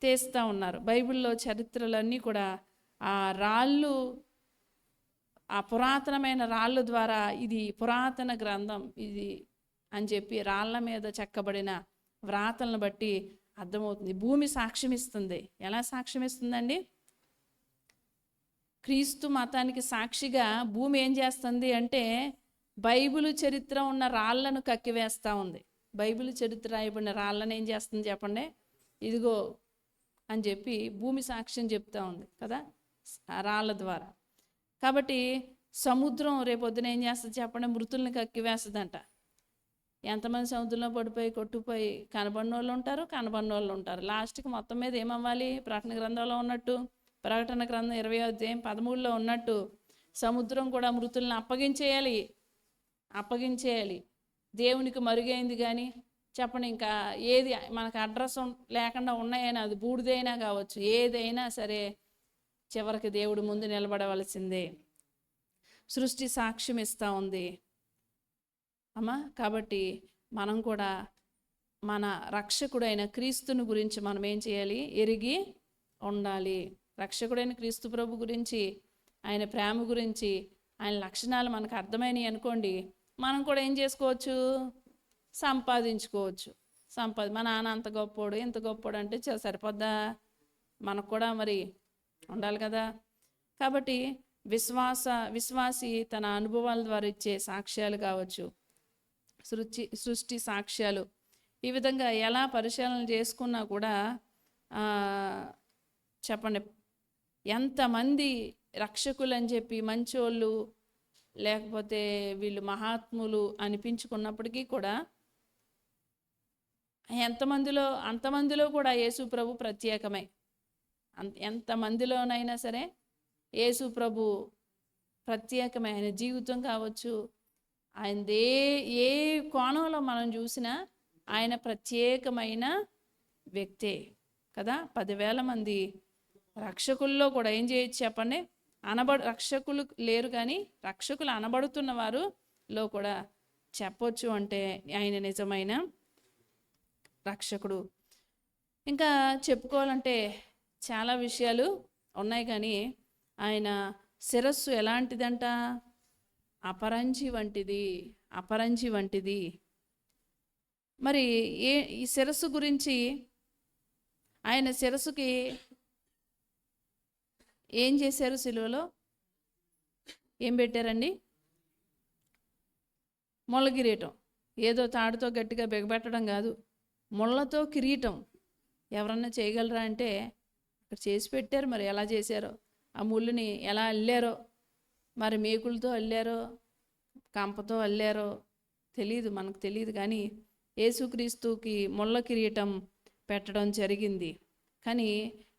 తీస్తూ ఉన్నారు. బైబిల్లో చరిత్రలన్నీ కూడా ఆ రాళ్ళు, ఆ పురాతనమైన రాళ్ళ ద్వారా ఇది పురాతన గ్రంథం ఇది అని చెప్పి రాళ్ళ మీద చెక్కబడిన వ్రాతలను బట్టి అర్థమవుతుంది. భూమి సాక్ష్యం ఇస్తుంది. ఎలా సాక్ష్యం ఇస్తుందండి? క్రీస్తు మతానికి సాక్షిగా భూమి ఏం చేస్తుంది అంటే బైబిల్ చరిత్ర ఉన్న రాళ్లను కక్కివేస్తూ ఉంది. బైబిల్ చరిత్ర రాయబడిన రాళ్ళను ఏం చేస్తుంది చెప్పండి? ఇదిగో అని చెప్పి భూమి సాక్ష్యం చెప్తా ఉంది కదా, ఆ రాళ్ళ ద్వారా. కాబట్టి సముద్రం రేపొద్దున ఏం చేస్తుంది చెప్పండి? మృతుల్ని కక్కివేస్తుందంట. ఎంతమంది సముద్రంలో పడిపోయి కొట్టుకుపోయి కనబడిన వాళ్ళు ఉంటారు, కనబడిన వాళ్ళు ఉంటారు. లాస్ట్కి మొత్తం మీద ఏమవ్వాలి? ప్రకటన గ్రంథంలో ఉన్నట్టు, ప్రకటన గ్రంథం 20:13 ఉన్నట్టు సముద్రం కూడా మృతుల్ని అప్పగించేయాలి. దేవునికి మరుగైంది కానీ చెప్పండి, ఇంకా ఏది మనకు అడ్రస్ లేకుండా ఉన్నాయని, అది బూడిదైనా కావచ్చు, ఏదైనా సరే చివరికి దేవుడి ముందు నిలబడవలసిందే. సృష్టి సాక్ష్యం ఇస్తూ ఉంది అమ్మా. కాబట్టి మనం కూడా మన రక్షకుడైన క్రీస్తుని గురించి మనం ఏం చేయాలి? ఎరిగి ఉండాలి. రక్షకుడైన క్రీస్తు ప్రభు గురించి, ఆయన ప్రేమ గురించి, ఆయన లక్షణాలు మనకు అర్థమైనవి అనుకోండి, మనం కూడా ఏం చేసుకోవచ్చు? సంపాదించుకోవచ్చు. మా నాన్న అంత గొప్పోడు, ఇంత గొప్పోడు అంటే సరిపోద్దా? మనకు కూడా మరి ఉండాలి కదా. కాబట్టి విశ్వాసి తన అనుభవాల ద్వారా ఇచ్చే సాక్ష్యాలు కావచ్చు, సృష్టి సాక్ష్యాలు, ఈ విధంగా ఎలా పరిశీలన చేసుకున్నా కూడా చెప్పండి, ఎంతమంది రక్షకులు అని చెప్పి మంచోళ్ళు లేకపోతే వీళ్ళు మహాత్ములు అనిపించుకున్నప్పటికీ కూడా అంతమందిలో కూడా యేసు ప్రభు ప్రత్యేకమే. ఎంతమందిలోనైనా సరే యేసు ప్రభు ప్రత్యేకమే. ఆయన జీవితం కావచ్చు, ఆయనదే ఏ కోణంలో మనం చూసినా ఆయన ప్రత్యేకమైన వ్యక్తే కదా. 10,000 మంది రక్షకుల్లో కూడా ఏం చేయొచ్చు చెప్పండి? రక్షకులు లేరు కానీ రక్షకులు అనబడుతున్న వారులో కూడా చెప్పొచ్చు అంటే ఆయన నిజమైన రక్షకుడు. ఇంకా చెప్పుకోవాలంటే చాలా విషయాలు ఉన్నాయి కానీ ఆయన శిరస్సు ఎలాంటిదంట? అపరంజి వంటిది. మరి ఈ శిరస్సు గురించి, ఆయన శిరస్సుకి ఏం చేశారు? సిలువలో ఏం పెట్టారండి? ముళ్ళ కిరీటం. ఏదో తాడుతో గట్టిగా బిగబెట్టడం కాదు, ముళ్ళతో కిరీటం. ఎవరన్నా చేయగలరా అంటే అక్కడ చేసి పెట్టారు. మరి ఎలా చేశారో, ఆ ముళ్ళుని ఎలా అల్లారో, మరి మేకులతో అల్లారో కంపతో అల్లారో మనకు తెలియదు కానీ యేసుక్రీస్తుకి ముళ్ళ కిరీటం పెట్టడం జరిగింది. కానీ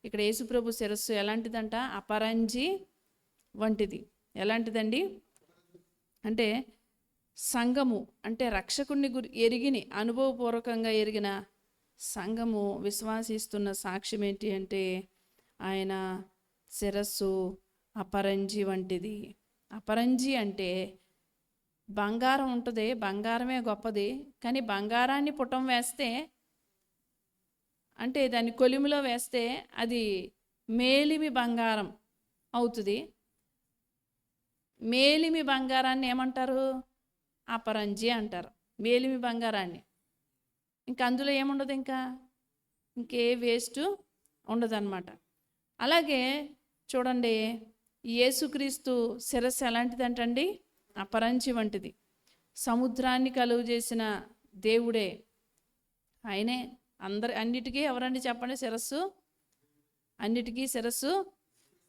ఇక్కడ యేసుప్రభు శిరస్సు ఎలాంటిదంట? అపరంజి వంటిది. ఎలాంటిదండి అంటే సంఘము అంటే రక్షకుణ్ణి ఎరిగిని, అనుభవపూర్వకంగా ఎరిగిన సంఘము విశ్వాసిస్తున్న సాక్ష్యం ఏంటి అంటే ఆయన శిరస్సు అపరంజి వంటిది. అపరంజి అంటే బంగారం ఉంటుంది, బంగారమే గొప్పది. కానీ బంగారాన్ని పుటం వేస్తే అంటే దాన్ని కొలిమిలో వేస్తే అది మేలిమి బంగారం అవుతుంది. మేలిమి బంగారాన్ని ఏమంటారు? అపరంజి అంటారు. మేలిమి బంగారాన్ని. ఇంకా అందులో ఏముండదు, ఇంకే వేస్ట్ ఉండదన్నమాట. అలాగే చూడండి, యేసుక్రీస్తు శిరస్సు ఎలాంటిదంటండి? అపరంజి వంటిది. సముద్రాన్ని కలుగు చేసిన దేవుడే ఆయనే. అన్నిటికీ ఎవరండి చెప్పండి? శిరస్సు. అన్నిటికీ శిరస్సు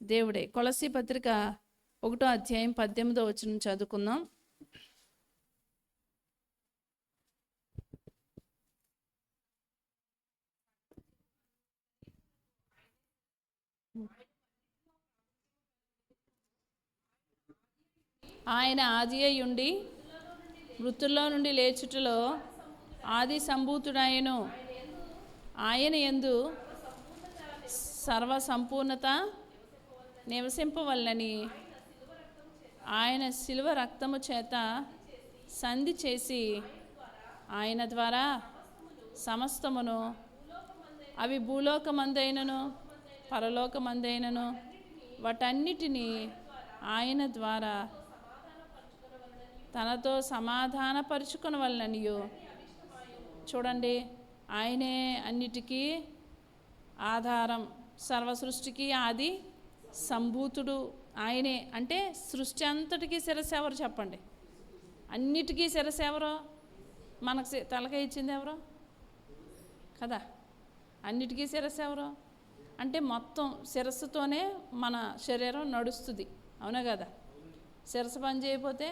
దేవుడే. కొలస్సీ పత్రిక 1:18 చదువుకుందాం. ఆయన ఆది అయ్యుండి మృతుల్లో నుండి లేచుటలో ఆది సంభూతుడాయను. ఆయన యందు సర్వసంపూర్ణత నివసింపవల్లని ఆయన శిలువ రక్తము చేత సంధి చేసి ఆయన ద్వారా సమస్తమును, అవి భూలోకమందైనను పరలోకమందైనను, వాటన్నిటినీ ఆయన ద్వారా తనతో సమాధానపరుచుకొనవలెననియు. చూడండి, ఆయనే అన్నిటికీ ఆధారం, సర్వ సృష్టికి ఆది సంభూతుడు ఆయనే. అంటే సృష్టి అంతటికీ శిరస్సు ఎవరు చెప్పండి? అన్నిటికీ శిరస్సు ఎవరో? మనకు తలకాయ ఇచ్చింది ఎవరో కదా. అన్నిటికీ శిరస్సు ఎవరో? అంటే మొత్తం శిరస్సుతోనే మన శరీరం నడుస్తుంది, అవునా కదా? శిరస్సు పని చేయకపోతే.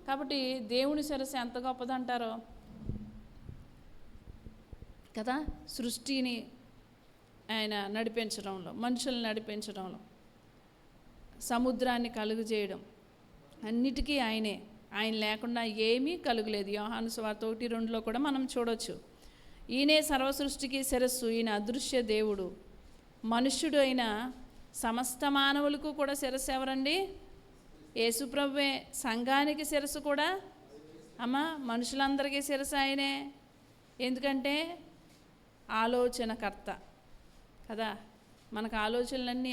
కాబట్టి దేవుని శిరస్సు ఎంత గొప్పదంటారో కదా. సృష్టిని ఆయన నడిపించడంలో, మనుషుల్ని నడిపించడంలో, సముద్రాన్ని కలుగు చేయడం, అన్నిటికీ ఆయనే. ఆయన లేకుండా ఏమీ కలుగలేదు. యోహాను సువార్త 1:2 కూడా మనం చూడొచ్చు. ఈయనే సర్వసృష్టికి శిరస్సు. ఈయన అదృశ్య దేవుడు. మనుష్యుడు అయిన సమస్త మానవులకు కూడా శిరస్సు ఎవరండి? యేసుప్రభువే. సంఘానికి శిరస్సు కూడా మనుషులందరికీ శిరస్సు ఆయనే. ఎందుకంటే ఆలోచనకర్త కదా. మనకు ఆలోచనలన్నీ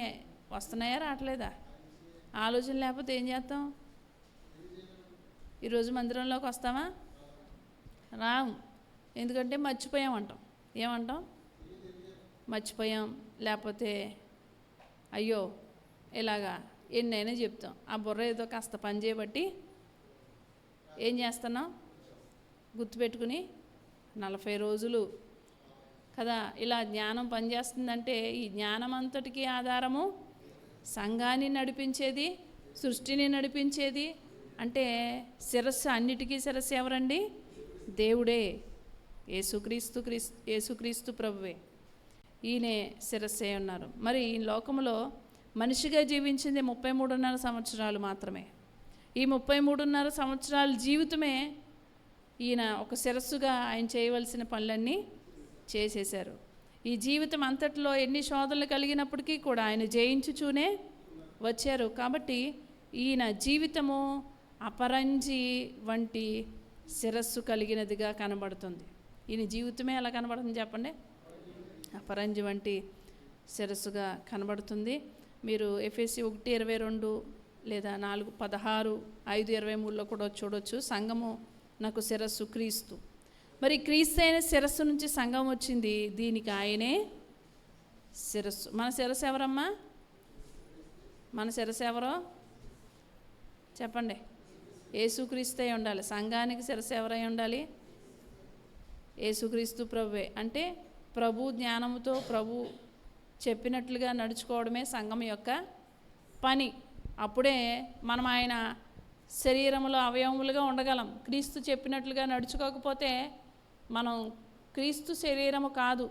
వస్తున్నాయా, రావట్లేదా? ఆలోచన లేకపోతే ఏం చేస్తాం? ఈరోజు మందిరంలోకి వస్తామా? రాము. ఎందుకంటే మర్చిపోయామంటాం. ఏమంటాం? మర్చిపోయాం, లేకపోతే అయ్యో ఇలాగా ఎన్నైనా చెప్తాం. ఆ బుర్ర ఏదో కాస్త పని చేయబట్టి ఏం చేస్తున్నాం? గుర్తుపెట్టుకుని 40 రోజులు కదా ఇలా జ్ఞానం పనిచేస్తుందంటే, ఈ జ్ఞానం అంతటికీ ఆధారము సంఘాన్ని నడిపించేది, సృష్టిని నడిపించేది. అంటే శిరస్సు, అన్నిటికీ శిరస్సు ఎవరండి? దేవుడే. యేసుక్రీస్తు ప్రభువే. ఈయనే శిరస్సే ఉన్నారు. మరి ఈ లోకంలో మనిషిగా జీవించింది 33.5 సంవత్సరాలు మాత్రమే. ఈ 33.5 సంవత్సరాల జీవితమే ఈయన ఒక శిరస్సుగా ఆయన చేయవలసిన పనులన్నీ చేసేశారు. ఈ జీవితం అంతట్లో ఎన్ని శోధనలు కలిగినప్పటికీ కూడా ఆయన జయించుచూనే వచ్చారు. కాబట్టి ఈయన జీవితము అపరంజి వంటి శిరస్సు కలిగినదిగా కనబడుతుంది. ఈయన జీవితమే ఎలా కనబడుతుంది చెప్పండి? అపరంజి వంటి శిరస్సుగా కనబడుతుంది. మీరు ఎఫెసీ 1:22 లేదా 4:16, 5:23 కూడా చూడొచ్చు. సంఘము నాకు శిరస్సు క్రీస్తు. మరి క్రీస్తు అయిన శిరస్సు నుంచి సంఘం వచ్చింది. దీనికి ఆయనే శిరస్సు. మన శిరస్సు ఎవరమ్మా? మన శిరస్సు ఎవరో చెప్పండి? యేసుక్రీస్తు అయి ఉండాలి. సంఘానికి శిరస్సు ఎవరై ఉండాలి? యేసుక్రీస్తు ప్రభువే. అంటే ప్రభు జ్ఞానముతో ప్రభు చెప్పినట్లుగా నడుచుకోవడమే సంఘం యొక్క పని. అప్పుడే మనం ఆయన శరీరములో అవయవములుగా ఉండగలం. క్రీస్తు చెప్పినట్లుగా నడుచుకోకపోతే మనం క్రీస్తు శరీరము కాదు.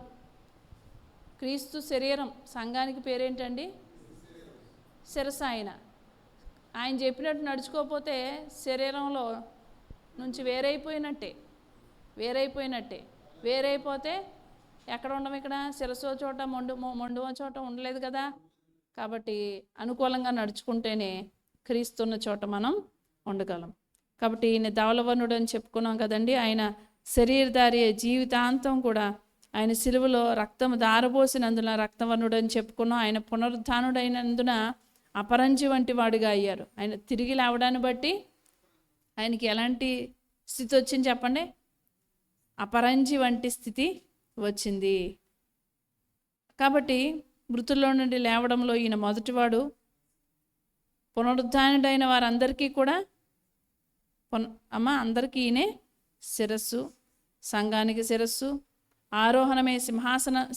క్రీస్తు శరీరం. సంఘానికి పేరేంటండి? శిరస్సు. ఆయన చెప్పినట్టు నడుచుకోకపోతే శరీరంలో నుంచి వేరైపోయినట్టే. వేరైపోతే ఎక్కడ ఉండం? ఇక్కడ శిరస్సు చోట, మొండువ చోట ఉండలేదు కదా. కాబట్టి అనుకూలంగా నడుచుకుంటేనే క్రీస్తున్న చోట మనం ఉండగలం. కాబట్టి ఈయన ధవలవర్ణుడు అని చెప్పుకున్నాం కదండి. ఆయన శరీరధారి జీవితాంతం కూడా ఆయన సిలువలో రక్తము దారబోసినందున రక్తవర్ణుడు అని చెప్పుకున్నాం. ఆయన పునరుద్ధానుడైనందున అపరంజి వంటి వాడిగా అయ్యారు. ఆయన తిరిగి లేవడాన్ని బట్టి ఆయనకి ఎలాంటి స్థితి వచ్చింది చెప్పండి? అపరంజి వంటి స్థితి వచ్చింది. కాబట్టి మృతుల్లో నుండి లేవడంలో ఈయన మొదటివాడు. పునరుద్ధానుడైన వారందరికీ కూడా అందరికీ ఈయనే శిరస్సు. సంఘానికి శిరస్సు. ఆరోహణమే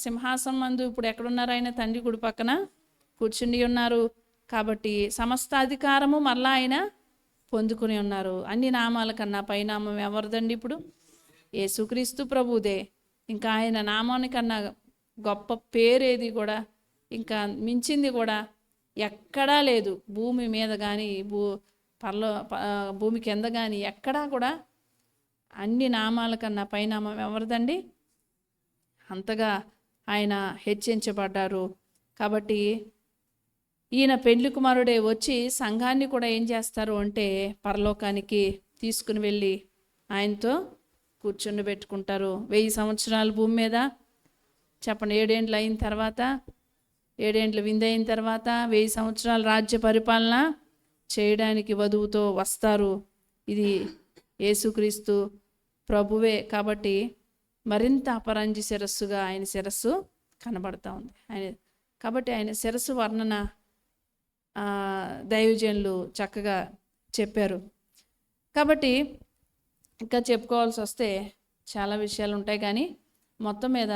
సింహాసనం మందు ఇప్పుడు ఎక్కడున్నారు? ఆయన తండ్రి కుడి పక్కన కూర్చుండి ఉన్నారు. కాబట్టి సమస్త అధికారము మరలా ఆయన పొందుకుని ఉన్నారు. అన్ని నామాల కన్నా పైనామం ఎవరిదండి? ఇప్పుడు యేసుక్రీస్తు ప్రభుదే. ఇంకా ఆయన నామానికన్నా గొప్ప పేరేది కూడా, ఇంకా మించింది కూడా ఎక్కడా లేదు. భూమి మీద కానీ భూమి కింద కానీ ఎక్కడా కూడా అన్ని నామాల కన్నా పైనామం ఎవరిదండి? అంతగా ఆయన హెచ్చించబడ్డారు. కాబట్టి ఈయన పెండ్లి కుమారుడే వచ్చి సంఘాన్ని కూడా ఏం చేస్తారు అంటే పరలోకానికి తీసుకుని వెళ్ళి ఆయనతో కూర్చుని పెట్టుకుంటారు. 1000 సంవత్సరాలు భూమి మీద చెప్పండి. 7 ఏండ్లు అయిన తర్వాత, 7 ఏండ్లు విందైన తర్వాత 1000 సంవత్సరాల రాజ్య పరిపాలన చేయడానికి వధువుతో వస్తారు. ఇది యేసుక్రీస్తు ప్రభువే. కాబట్టి మరింత అపరంజి శిరస్సుగా ఆయన శిరస్సు కనబడతా ఉంది. కాబట్టి ఆయన శిరస్సు వర్ణన దైవజనులు చక్కగా చెప్పారు. కాబట్టి ఇంకా చెప్పుకోవాల్సి వస్తే చాలా విషయాలు ఉంటాయి. కానీ మొత్తం మీద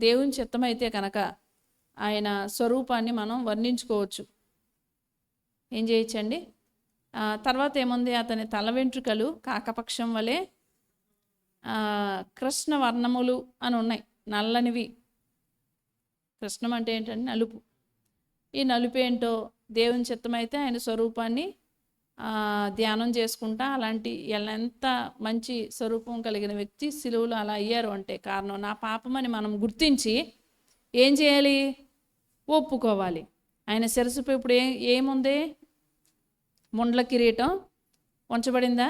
దేవుని చిత్తమైతే కనుక ఆయన స్వరూపాన్ని మనం వర్ణించుకోవచ్చు. ఏం చేయొచ్చండి? తర్వాత ఏముంది? అతని తల వెంట్రుకలు కాకపక్షం వలె కృష్ణ వర్ణములు అని ఉన్నాయి, నల్లనివి. కృష్ణం అంటే ఏంటంటే నలుపు. ఈ నలుపు ఏంటో దేవుని చిత్తమైతే ఆయన స్వరూపాన్ని ధ్యానం చేసుకుంటా అలాంటి ఎంత మంచి స్వరూపం కలిగిన వ్యక్తి సిలువలో అలా అయ్యారు అంటే కారణం నా పాపమని మనం గుర్తించి ఏం చేయాలి? ఒప్పుకోవాలి. ఆయన శిరస్సుపై ఇప్పుడు ఏముంది? ముండ్ల కిరీటం ఉంచబడిందా?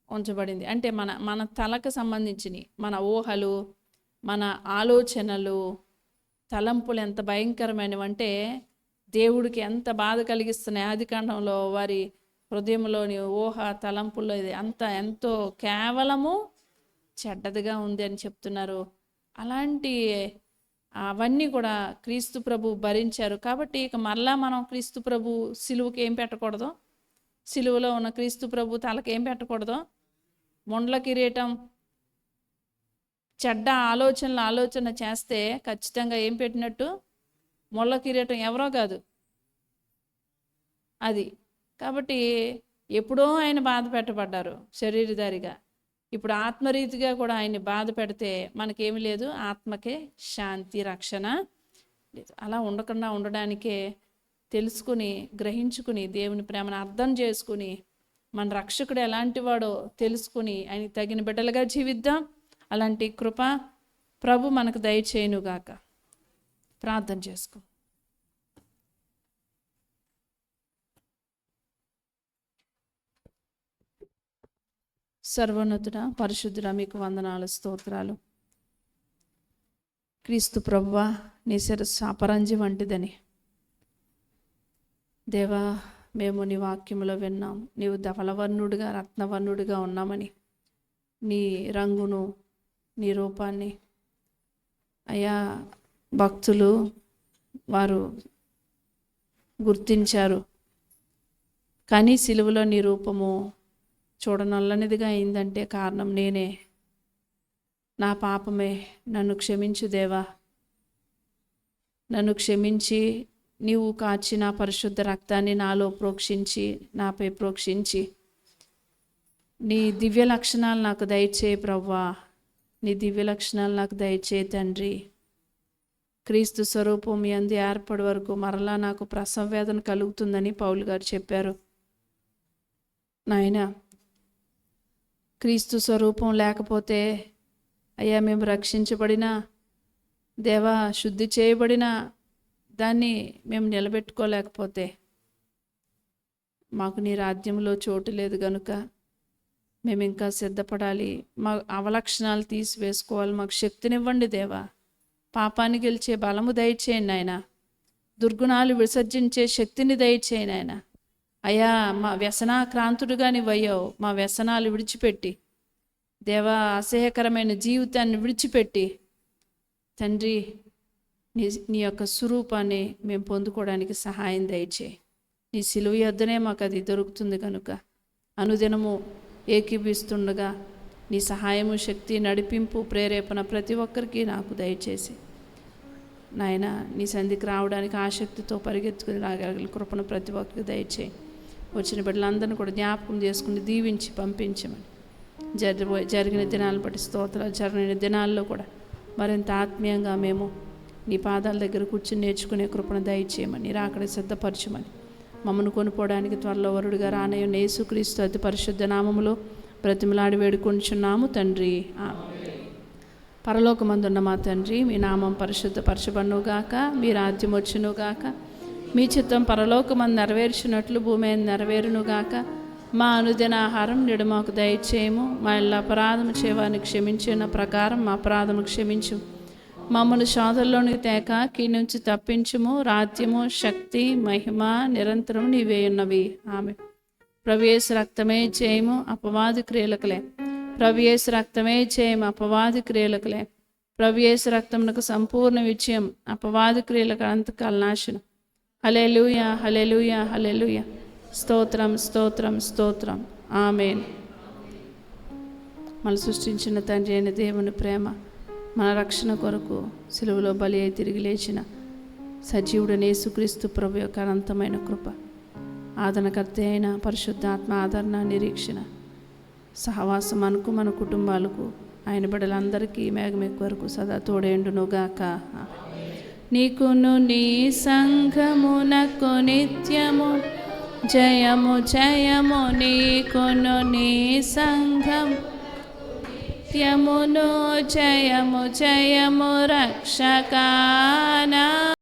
ఉంచబడింది. అంటే మన తలకు సంబంధించినవి, మన ఊహలు, మన ఆలోచనలు, తలంపులు ఎంత భయంకరమైనవంటే దేవుడికి ఎంత బాధ కలిగిస్తున్నాయి. ఆదికాండంలో వారి హృదయంలోని ఊహ తలంపుల్లో ఇది ఎంతో కేవలము చెడ్డదిగా ఉంది అని చెప్తున్నారు. అలాంటి అవన్నీ కూడా క్రీస్తు ప్రభు భరించారు. కాబట్టి ఇక మరలా మనం క్రీస్తు ప్రభు సిలువకి ఏం పెట్టకూడదు? సిలువలో ఉన్న క్రీస్తు ప్రభు తలకి ఏం పెట్టకూడదు? ముండ్ల కిరీటం. చెడ్డ ఆలోచన చేస్తే ఖచ్చితంగా ఏం పెట్టినట్టు? ముళ్ళ కిరీటం. ఎవరో కాదు అది. కాబట్టి ఎప్పుడో ఆయన బాధ పెట్టబడ్డారు శరీరధారిగా. ఇప్పుడు ఆత్మరీతిగా కూడా ఆయన్ని బాధ పెడితే మనకేమి లేదు, ఆత్మకే శాంతి రక్షణ లేదు. అలా ఉండకుండా ఉండడానికే తెలుసుకుని గ్రహించుకుని దేవుని ప్రేమను అర్థం చేసుకుని మన రక్షకుడు ఎలాంటి వాడో తెలుసుకుని ఆయనకి తగిన బిడ్డలుగా జీవిద్దాం. అలాంటి కృప ప్రభు మనకు దయచేయునుగాక. ప్రార్థన చేసుకో. సర్వోన్నతుడా పరిశుద్ధుడా మీకు వందనాలు, స్తోత్రాలు. క్రీస్తు ప్రభువా నీ శిరస్సు అపరంజి వంటిదని దేవా మేము నీ వాక్యములో విన్నాం. నీవు ధవలవర్ణుడిగా రత్నవర్ణుడిగా ఉన్నామని, నీ రంగును నీ రూపాన్ని అయ్యా భక్తులు వారు గుర్తించారు. కానీ సిలువలో నీ రూపము చూడనల్లనిదిగా అయిందంటే కారణం నేనే, నా పాపమే. నన్ను క్షమించు దేవా, నన్ను క్షమించి నీవు కాచిన పరిశుద్ధ రక్తాన్ని నాలో ప్రోక్షించి నాపై ప్రోక్షించి నీ దివ్య లక్షణాలు నాకు దయచేయి ప్రభువా. నీ దివ్య లక్షణాలు నాకు దయచేయి తండ్రి. క్రీస్తు స్వరూపం యందు ఏర్పడి వరకు మరలా నాకు ప్రసవ వేదన కలుగుతుందని పౌలు గారు చెప్పారు. నాయన క్రీస్తు స్వరూపం లేకపోతే అయ్యా మేము రక్షించబడిన దేవా శుద్ధి చేయబడిన దాన్ని మేము నిలబెట్టుకోలేకపోతే మాకు నీ రాజ్యంలో చోటు లేదు గనుక మేము ఇంకా సిద్ధపడాలి. మా అవలక్షణాలు తీసివేసుకోవాలి. మాకు శక్తినివ్వండి దేవా. పాపాన్ని గెలిచే బలము దయచేయండి ఆయన. దుర్గుణాలు విసర్జించే శక్తిని దయచేయండి ఆయన. అయ్యా మా వ్యసనాక్రాంతుడుగా నీవయ్యావు. మా వ్యసనాలు విడిచిపెట్టి దేవా అసహ్యకరమైన జీవితాన్ని విడిచిపెట్టి తండ్రి నీ యొక్క స్వరూపాన్ని మేము పొందుకోవడానికి సహాయం దయచేయి. నీ సిలువ యొద్దనే మాకు అది దొరుకుతుంది కనుక అనుదినము ఏకీభిస్తుండగా నీ సహాయము, శక్తి, నడిపింపు, ప్రేరేపణ ప్రతి ఒక్కరికి నాకు దయచేసి నాయన నీ సంధికి రావడానికి ఆసక్తితో పరిగెత్తుకుని రాగలిగిన కృపను ప్రతి ఒక్కరికి దయచేయి. వచ్చిన బిడ్డలందరినీ కూడా జ్ఞాపకం చేసుకుని దీవించి పంపించమని, జరిగిన దినాలను బట్టి స్తోత్రాలు. జరిగిన దినాల్లో కూడా మరింత ఆత్మీయంగా మేము నీ పాదాల దగ్గర కూర్చుని నేర్చుకునే కృపను దయచేయమని, రాకడ సిద్ధపరచమని, మమ్మను కొనుక్కోవడానికి త్వరలో వరుడుగా రానయ్య యేసుక్రీస్తు అతి పరిశుద్ధ నామములో బ్రతిమలాడి వేడుకొంచున్నాము తండ్రి. పరలోకమందున్న మా తండ్రి, మీ నామం పరిశుద్ధపరచబడునుగాక, మీ రాజ్యం వచ్చునుగాక, మీ చిత్తం పరలోకమందు నెరవేర్చినట్లు భూమి నెరవేరునుగాక. మా అనుదిన ఆహారం నేడు మాకు దయచేయము. మా ఇళ్ళ అపరాధము చేయవారిని క్షమించిన ప్రకారం మా అపరాధము క్షమించు. మమ్మల్ని శోధనలోనికి తేక కీడు నుంచి తప్పించుము. రాజ్యము, శక్తి, మహిమ నిరంతరం నీవే ఉన్నవి. ఆమె ప్రభు యేసు రక్తమే చేయము అపవాది క్రియలకులే. ప్రభు యేసు రక్తమే చేయము అపవాది క్రియలకులే. ప్రభు యేసు రక్తమునకు సంపూర్ణ విజయం, అపవాది క్రియలకు అంతకాల నాశనం. హల్లెలూయా, హల్లెలూయా, హల్లెలూయా. స్తోత్రం, స్తోత్రం, స్తోత్రం. ఆమేన్. మనల్ని సృష్టించిన తండ్రి అయిన దేవుని ప్రేమ, మన రక్షణ కొరకు సిలువలో బలి అయి తిరిగి లేచిన సజీవుడైన యేసుక్రీస్తు ప్రభు యొక్క అనంతమైన కృప, ఆదరణకర్త అయిన పరిశుద్ధాత్మ ఆదరణ, నిరీక్షణ, సహవాసం మనకు మన కుటుంబాలకు ఆయన బిడ్డలందరికీ మేఘమెక్కు వరకు సదా తోడేండునుగాక. నీకును నీ సంఘమునకు నిత్యము జయము జయము. నీకును నీ సంఘం నిత్యమును జయము జయము రక్షకానా.